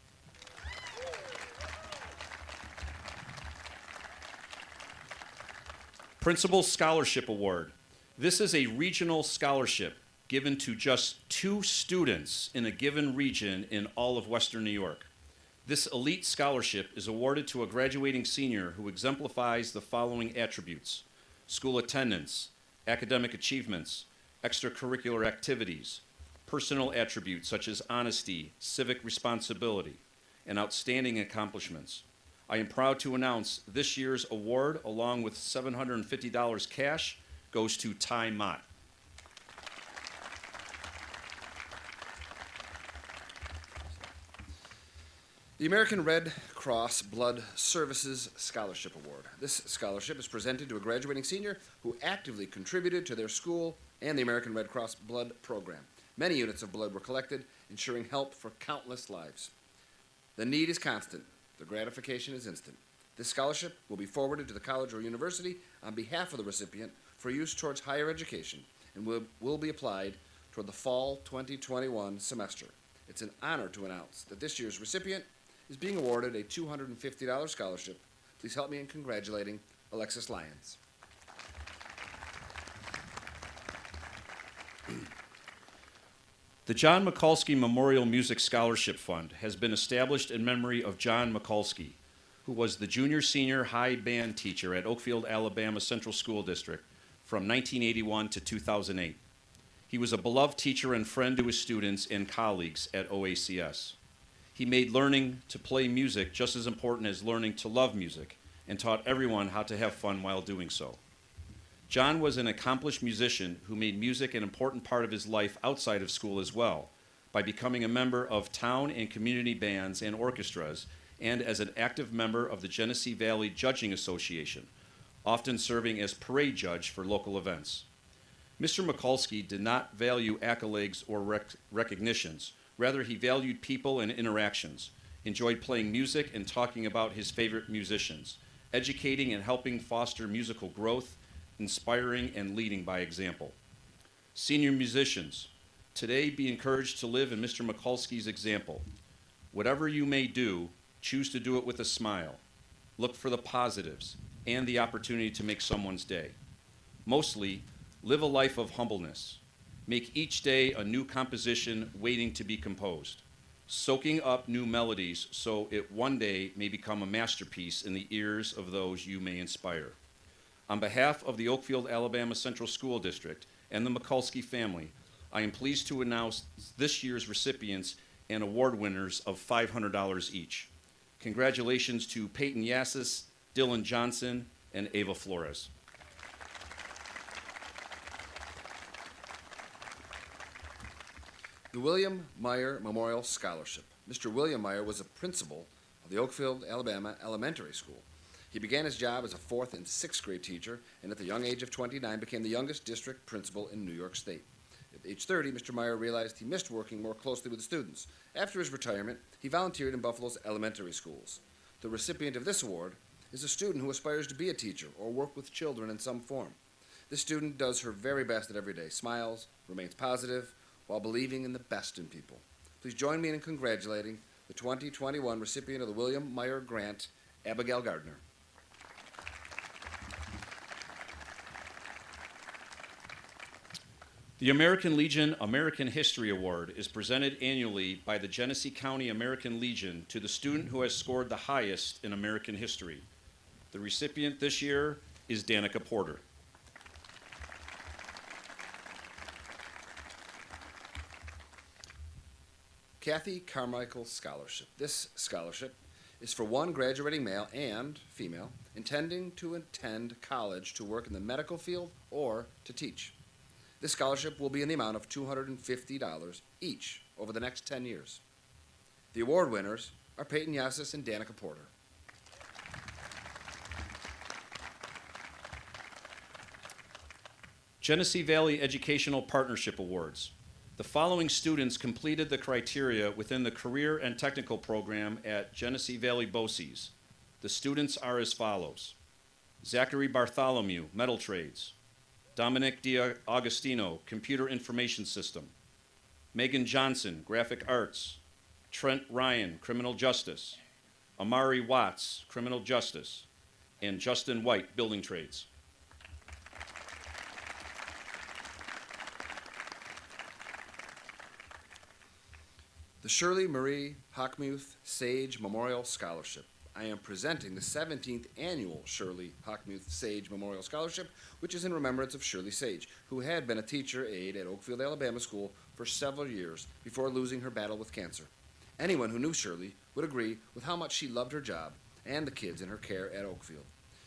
Principal Scholarship Award. This is a regional scholarship given to just 2 students in a given region in all of Western New York. This elite scholarship is awarded to a graduating senior who exemplifies the following attributes: school attendance, academic achievements, extracurricular activities, personal attributes such as honesty, civic responsibility, and outstanding accomplishments. I am proud to announce this year's award, along with $750 cash, goes to Ty Mott. The American Red Cross Blood Services Scholarship Award. This scholarship is presented to a graduating senior who actively contributed to their school and the American Red Cross Blood Program. Many units of blood were collected, ensuring help for countless lives. The need is constant. The gratification is instant. This scholarship will be forwarded to the college or university on behalf of the recipient for use towards higher education and will be applied toward the fall 2021 semester. It's an honor to announce that this year's recipient is being awarded a $250 scholarship. Please help me in congratulating Alexis Lyons. The John Mikulski Memorial Music Scholarship Fund has been established in memory of John Mikulski, who was the junior-senior high band teacher at Oakfield-Alabama Central School District from 1981 to 2008. He was a beloved teacher and friend to his students and colleagues at OACS. He made learning to play music just as important as learning to love music and taught everyone how to have fun while doing so. John was an accomplished musician who made music an important part of his life outside of school as well, by becoming a member of town and community bands and orchestras, and as an active member of the Genesee Valley Judging Association, often serving as parade judge for local events. Mr. Mikulski did not value accolades or recognitions. Rather, he valued people and interactions, enjoyed playing music and talking about his favorite musicians, educating and helping foster musical growth, inspiring and leading by example. Senior musicians, today be encouraged to live in Mr. Mikulski's example. Whatever you may do, choose to do it with a smile. Look for the positives and the opportunity to make someone's day. Mostly, live a life of humbleness. Make each day a new composition waiting to be composed, soaking up new melodies so it one day may become a masterpiece in the ears of those you may inspire. On behalf of the Oakfield-Alabama Central School District and the Mikulski family, I am pleased to announce this year's recipients and award winners of $500 each. Congratulations to Peyton Yassis, Dylan Johnson, and Ava Flores. The William Meyer Memorial Scholarship. Mr. William Meyer was a principal of the Oakfield-Alabama Elementary School. He began his job as a 4th and 6th grade teacher, and at the young age of 29 became the youngest district principal in New York State. At age 30, Mr. Meyer realized he missed working more closely with the students. After his retirement, he volunteered in Buffalo's elementary schools. The recipient of this award is a student who aspires to be a teacher or work with children in some form. This student does her very best at every day, smiles, remains positive, while believing in the best in people. Please join me in congratulating the 2021 recipient of the William Meyer Grant, Abigail Gardner. The American Legion American History Award is presented annually by the Genesee County American Legion to the student who has scored the highest in American history. The recipient this year is Danica Porter. Kathy Carmichael Scholarship. This scholarship is for one graduating male and female intending to attend college to work in the medical field or to teach. This scholarship will be in the amount of $250 each over the next 10 years. The award winners are Peyton Yassis and Danica Porter. Genesee Valley Educational Partnership Awards. The following students completed the criteria within the Career and Technical Program at Genesee Valley BOCES. The students are as follows: Zachary Bartholomew, Metal Trades; Dominic D'Agostino, Computer Information System; Megan Johnson, Graphic Arts; Trent Ryan, Criminal Justice; Amari Watts, Criminal Justice; and Justin White, Building Trades. The Shirley Marie Hockmuth Sage Memorial Scholarship. I am presenting the 17th annual Shirley Hockmuth Sage Memorial Scholarship, which is in remembrance of Shirley Sage, who had been a teacher aide at Oakfield, Alabama School for several years before losing her battle with cancer. Anyone who knew Shirley would agree with how much she loved her job and the kids in her care at Oakfield.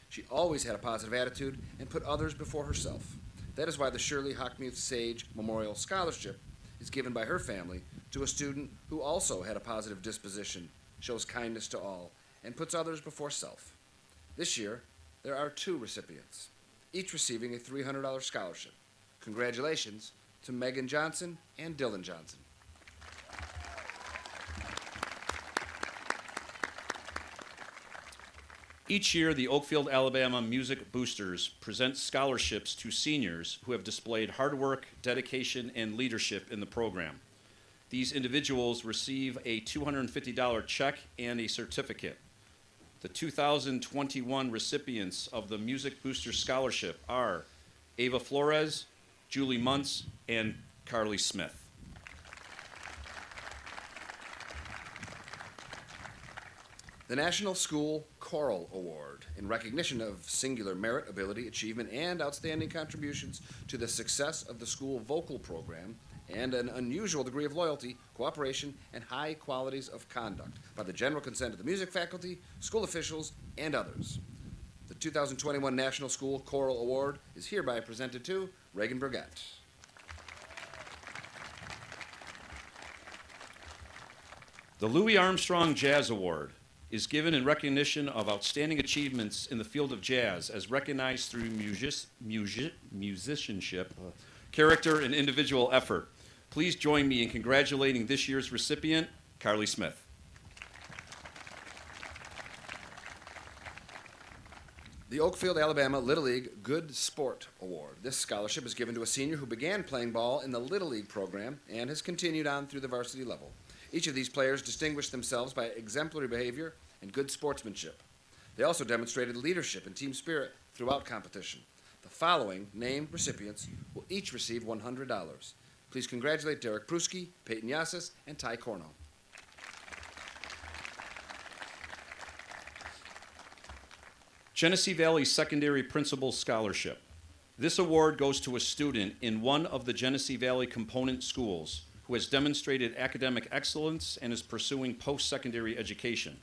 She always had a positive attitude and put others before herself. That is why the Shirley Hockmuth Sage Memorial Scholarship is given by her family to a student who also had a positive disposition, shows kindness to all, and puts others before self. This year, there are 2 recipients, each receiving a $300 scholarship. Congratulations to Megan Johnson and Dylan Johnson. Each year, the Oakfield-Alabama Music Boosters present scholarships to seniors who have displayed hard work, dedication, and leadership in the program. These individuals receive a $250 check and a certificate. The 2021 recipients of the Music Booster Scholarship are Ava Flores, Julie Muntz, and Carly Smith. The National School Choral Award, in recognition of singular merit, ability, achievement, and outstanding contributions to the success of the school vocal program, and an unusual degree of loyalty, cooperation, and high qualities of conduct by the general consent of the music faculty, school officials, and others. The 2021 National School Choral Award is hereby presented to Reagan Burgett. The Louis Armstrong Jazz Award is given in recognition of outstanding achievements in the field of jazz as recognized through musicianship, character, and individual effort. Please join me in congratulating this year's recipient, Carly Smith. The Oakfield-Alabama Little League Good Sport Award. This scholarship is given to a senior who began playing ball in the Little League program and has continued on through the varsity level. Each of these players distinguished themselves by exemplary behavior and good sportsmanship. They also demonstrated leadership and team spirit throughout competition. The following named recipients will each receive $100. Please congratulate Derek Pruski, Peyton Yassis, and Ty Corno. Genesee Valley Secondary Principal Scholarship. This award goes to a student in one of the Genesee Valley component schools who has demonstrated academic excellence and is pursuing post-secondary education.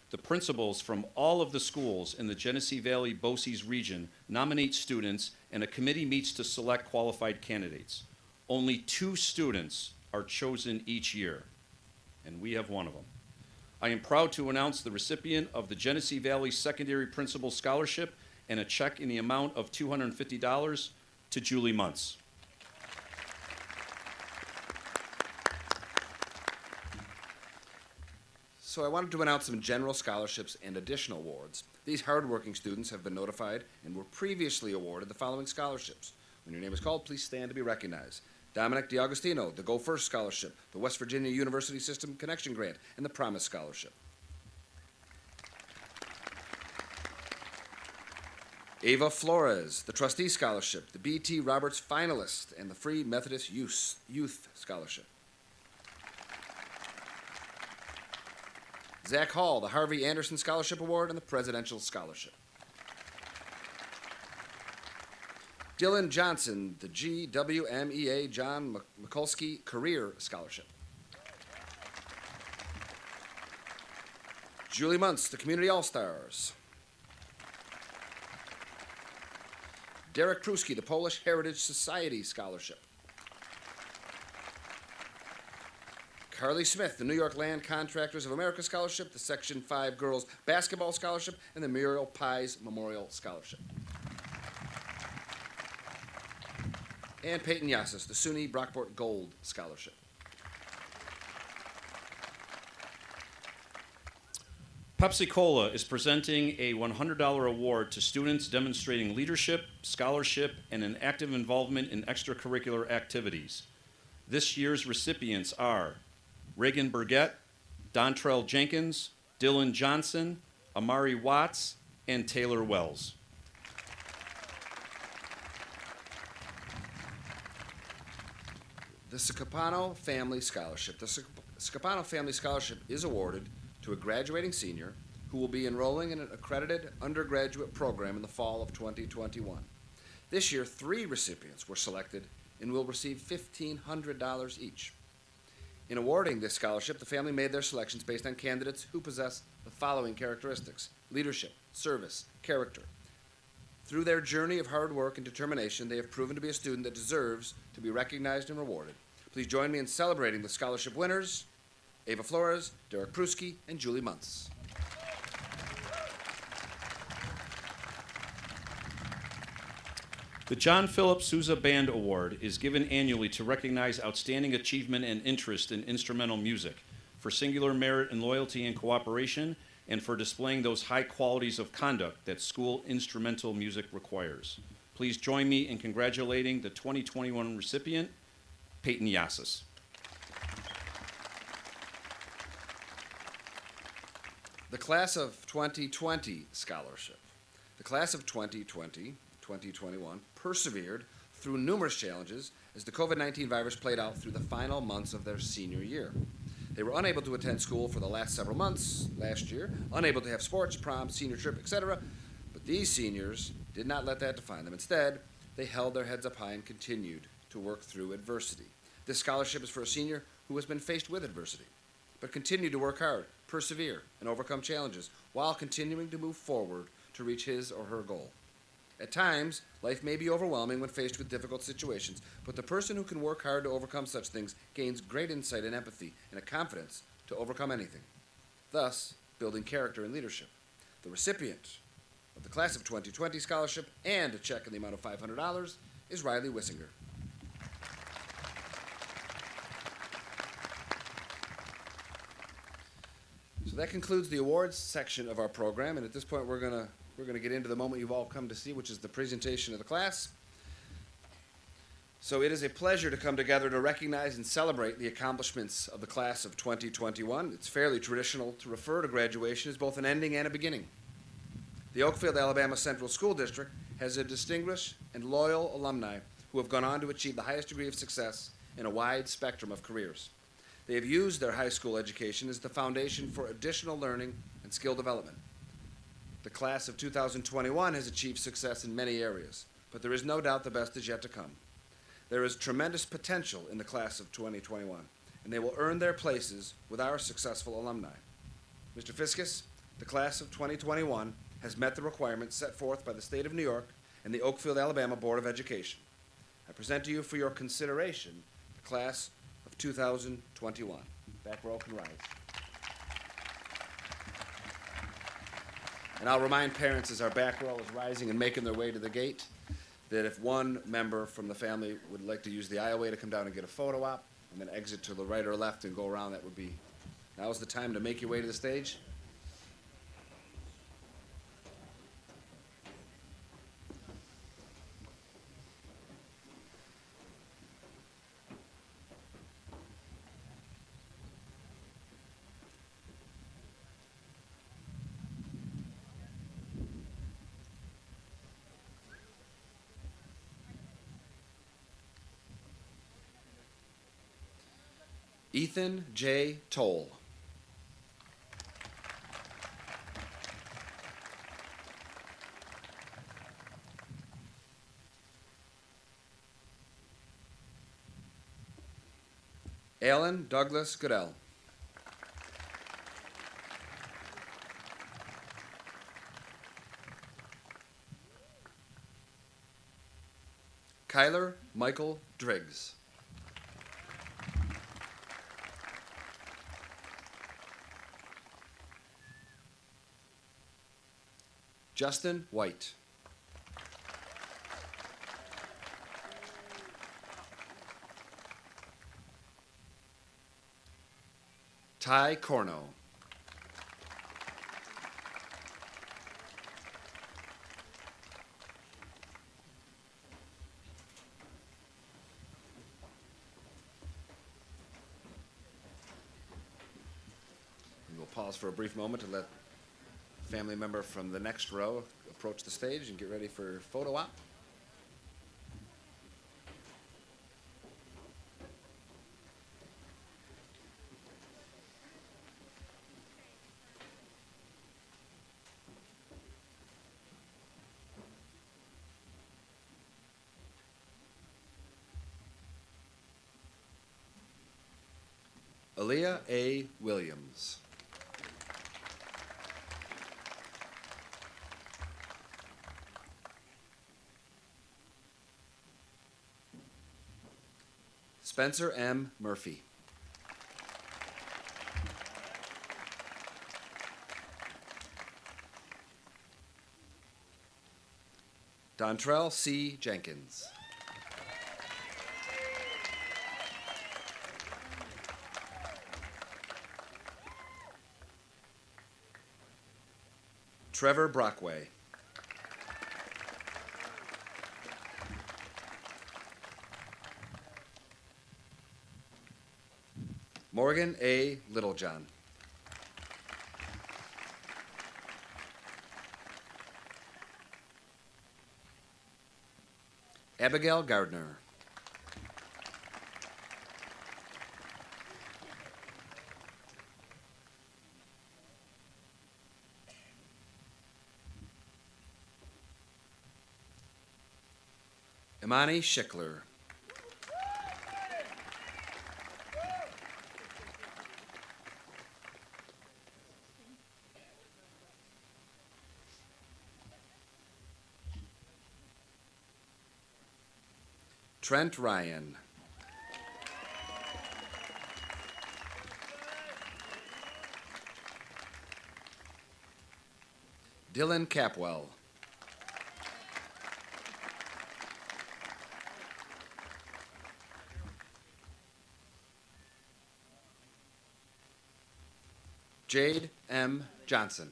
The principals from all of the schools in the Genesee Valley BOCES region nominate students, and a committee meets to select qualified candidates. Only 2 students are chosen each year, and we have one of them. I am proud to announce the recipient of the Genesee Valley Secondary Principal Scholarship and a check in the amount of $250 to Julie Muntz. So I wanted to announce some general scholarships and additional awards. These hardworking students have been notified and were previously awarded the following scholarships. When your name is called, please stand to be recognized. Dominic DiAugustino, the Go First Scholarship, the West Virginia University System Connection Grant, and the Promise Scholarship. Ava Flores, the Trustee Scholarship, the B.T. Roberts Finalist, and the Free Methodist Youth Scholarship. Zach Hall, the Harvey Anderson Scholarship Award, and the Presidential Scholarship. Dylan Johnson, the GWMEA John Mikulski Career Scholarship. Julie Muntz, the Community All-Stars. Derek Pruski, the Polish Heritage Society Scholarship. Carly Smith, the New York Land Contractors of America Scholarship, the Section 5 Girls Basketball Scholarship, and the Muriel Pies Memorial Scholarship. And Peyton Yassis, the SUNY Brockport Gold Scholarship. Pepsi Cola is presenting a $100 award to students demonstrating leadership, scholarship, and an active involvement in extracurricular activities. This year's recipients are Reagan Burgett, Dontrell Jenkins, Dylan Johnson, Amari Watts, and Taylor Wells. The Scapano Family Scholarship. The Scapano Family Scholarship is awarded to a graduating senior who will be enrolling in an accredited undergraduate program in the fall of 2021. This year, 3 recipients were selected and will receive $1,500 each. In awarding this scholarship, the family made their selections based on candidates who possess the following characteristics: leadership, service, character. Through their journey of hard work and determination, they have proven to be a student that deserves to be recognized and rewarded. Please join me in celebrating the scholarship winners, Ava Flores, Derek Pruski, and Julie Muntz. The John Philip Sousa Band Award is given annually to recognize outstanding achievement and interest in instrumental music for singular merit and loyalty and cooperation and for displaying those high qualities of conduct that school instrumental music requires. Please join me in congratulating the 2021 recipient, Peyton Yassis. The Class of 2020 Scholarship. The Class of 2020-2021 persevered through numerous challenges as the COVID-19 virus played out through the final months of their senior year. They were unable to attend school for the last several months last year, unable to have sports, prom, senior trip, etc. But these seniors did not let that define them. Instead, they held their heads up high and continued to work through adversity. This scholarship is for a senior who has been faced with adversity, but continued to work hard, persevere, and overcome challenges while continuing to move forward to reach his or her goal. At times, life may be overwhelming when faced with difficult situations, but the person who can work hard to overcome such things gains great insight and empathy and a confidence to overcome anything, thus building character and leadership. The recipient of the Class of 2020 Scholarship and a check in the amount of $500 is Riley Wissinger. So that concludes the awards section of our program, and at this point we're gonna get into the moment you've all come to see, which is the presentation of the class. So it is a pleasure to come together to recognize and celebrate the accomplishments of the Class of 2021. It's fairly traditional to refer to graduation as both an ending and a beginning. The Oakfield-Alabama Central School District has a distinguished and loyal alumni who have gone on to achieve the highest degree of success in a wide spectrum of careers. They have used their high school education as the foundation for additional learning and skill development. The Class of 2021 has achieved success in many areas, but there is no doubt the best is yet to come. There is tremendous potential in the Class of 2021, and they will earn their places with our successful alumni. Mr. Fiskus, the Class of 2021 has met the requirements set forth by the State of New York and the Oakfield-Alabama Board of Education. I present to you for your consideration the Class of 2021. Back row can rise. And I'll remind parents as our back row is rising and making their way to the gate that if one member from the family would like to use the aisleway to come down and get a photo op and then exit to the right or left and go around, that would be, now's the time to make your way to the stage. Ethan J. Toll. Alan Douglas Goodell. Kyler Michael Driggs. Justin White. Ty Corno. We'll pause for a brief moment to let a family member from the next row approach the stage and get ready for photo op. Aaliyah A. Williams. Spencer M. Murphy. Dontrell C. Jenkins. Trevor Brockway. Morgan A. Littlejohn. Abigail Gardner. Imani Schickler. Trent Ryan. Dylan Capwell. Jade M. Johnson.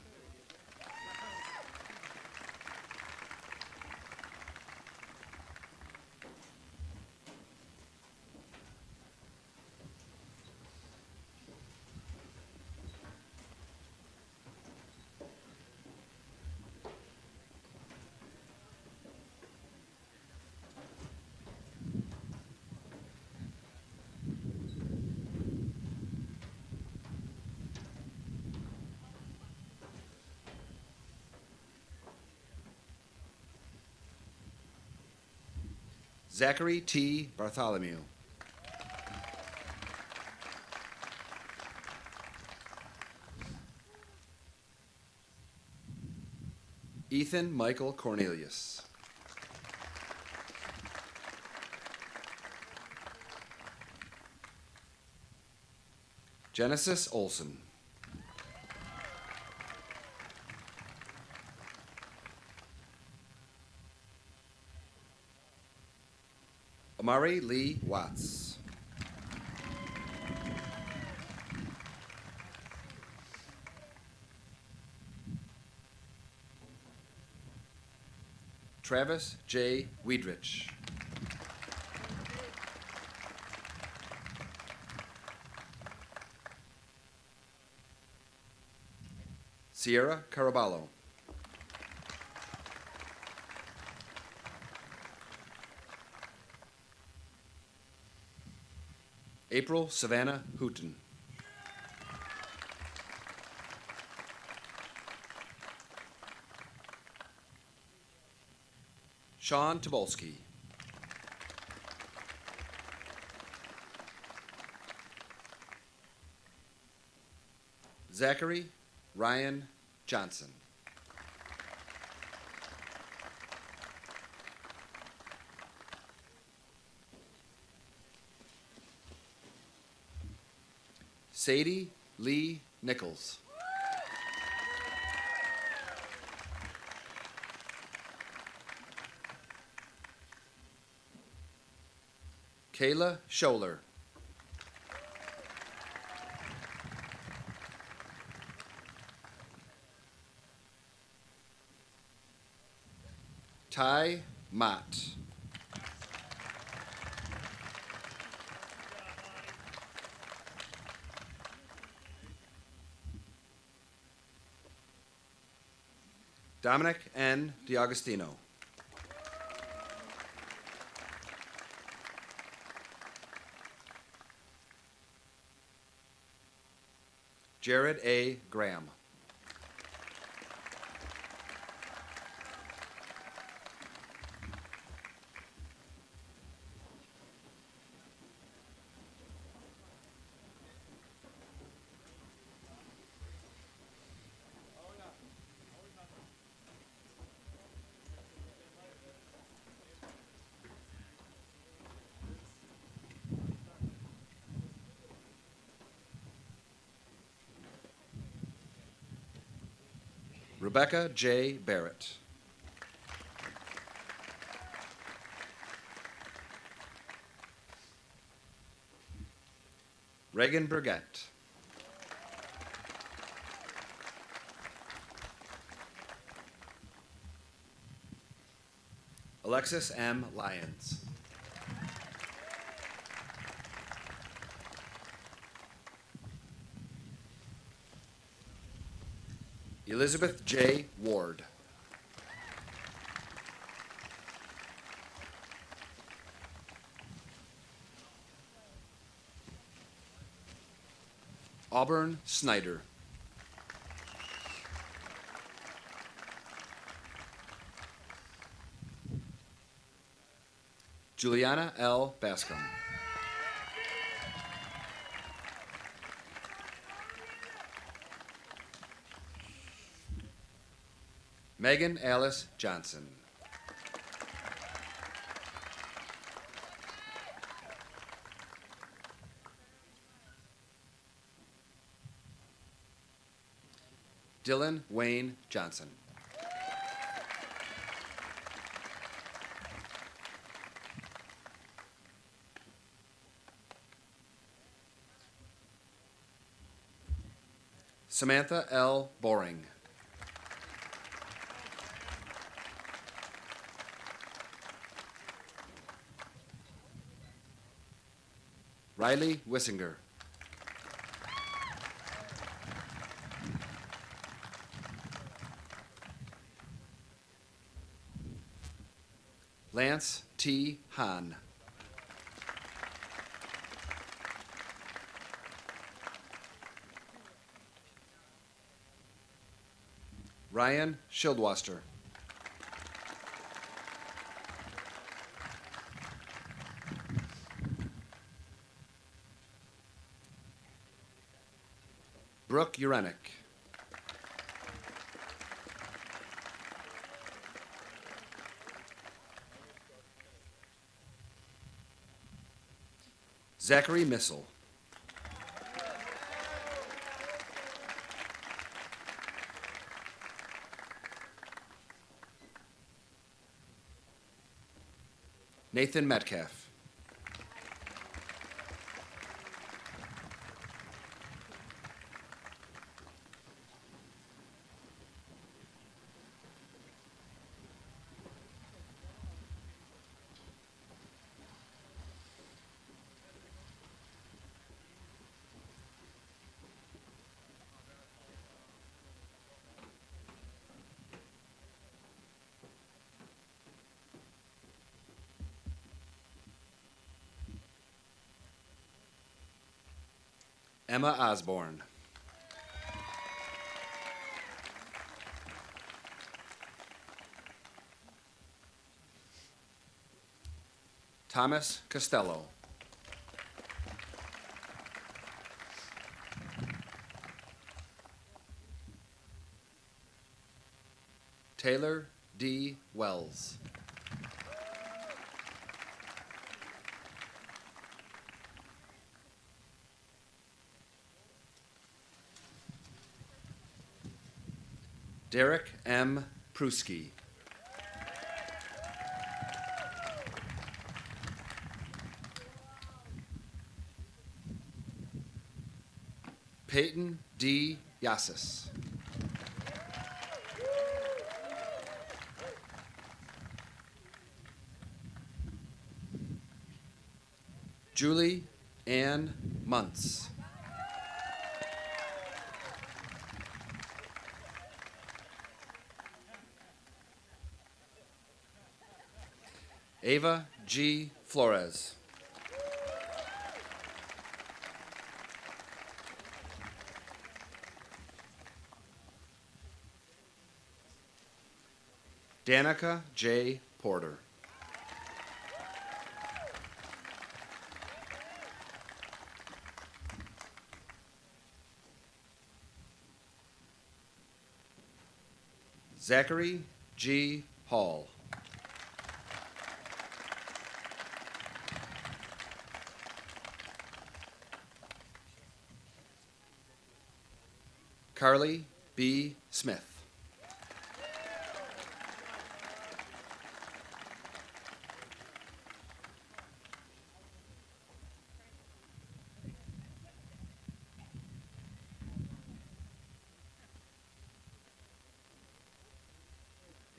Zachary T. Bartholomew. Ethan Michael Cornelius. Genesis Olson. Amari Lee Watts. Travis J. Weidrich. Sierra Caraballo. April Savannah Hooten. Sean Tobolsky. Zachary Ryan Johnson. Sadie Lee Nichols. Kayla Scholler. Ty Mott. Dominic N. DiAugustino. Jared A. Graham. Rebecca J. Barrett. Reagan Burgett. Alexis M. Lyons. Elizabeth J. Ward. Auburn Snyder. Juliana L. Bascom. Megan Alice Johnson. Dylan Wayne Johnson. Samantha L. Boring. Riley Wissinger. Lance T. Hahn. Ryan Schildwaster. Brooke Urenick. Zachary Missel. Nathan Metcalf. Emma Osborne. Thomas Costello. Taylor D. Wells. Derek M. Pruski. Peyton D. Yassis. Julie Ann Muntz. Ava G. Flores. Danica J. Porter. Zachary G. Hall. Carly B. Smith.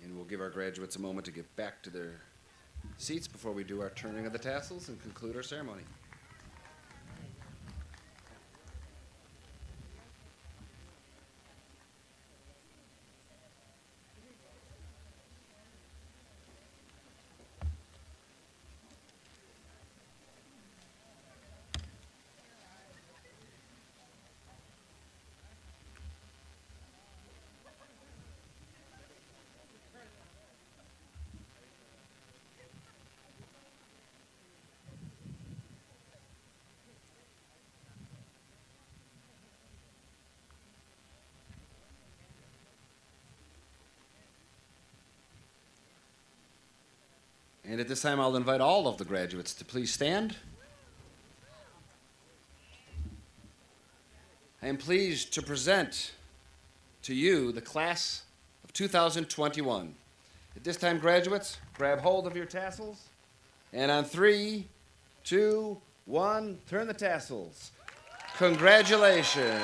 And we'll give our graduates a moment to get back to their seats before we do our turning of the tassels and conclude our ceremony. And at this time, I'll invite all of the graduates to please stand. I am pleased to present to you the class of 2021. At this time, graduates, grab hold of your tassels, and on 3, 2, 1, turn the tassels. Congratulations.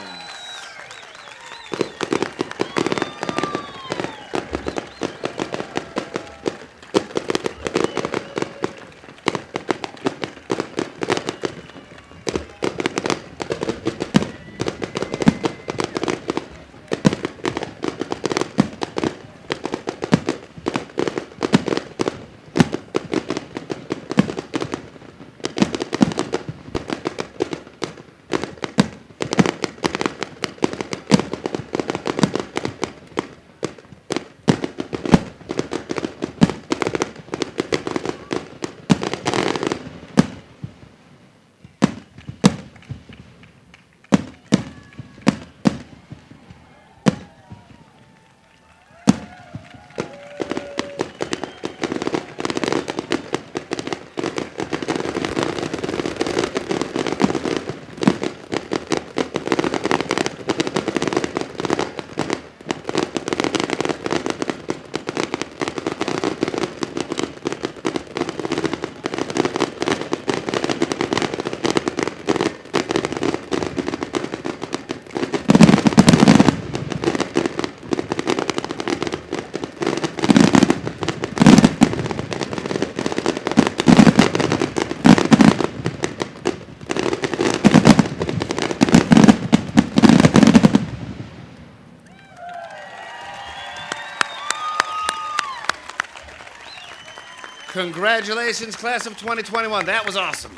Congratulations, class of 2021. That was awesome.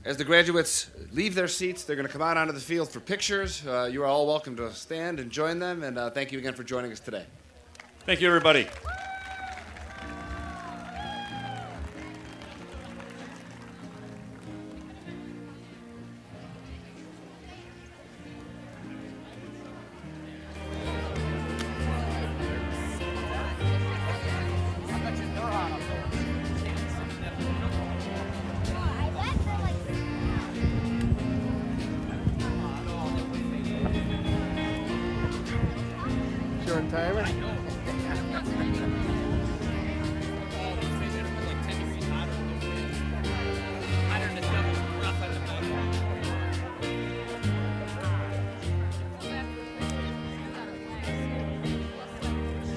As the graduates leave their seats, they're going to come out onto the field for pictures. You are all welcome to stand and join them, and thank you again for joining us today. Thank you, everybody. Short timer.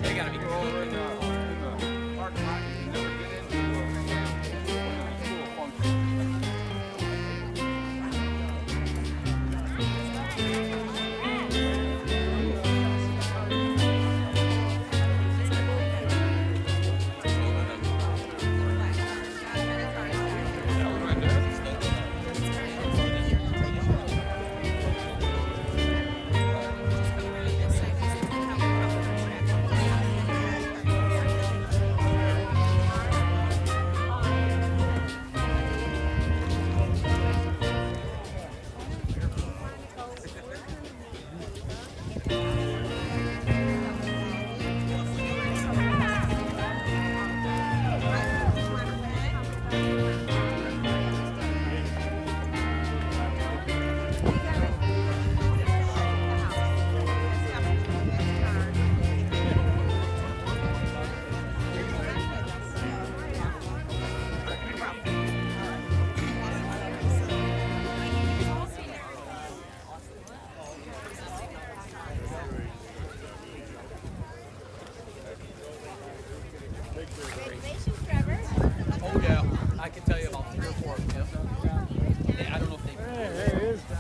They gotta be Congratulations, Trevor. Oh yeah, I can tell you about 3 or 4 of them. I don't know if they.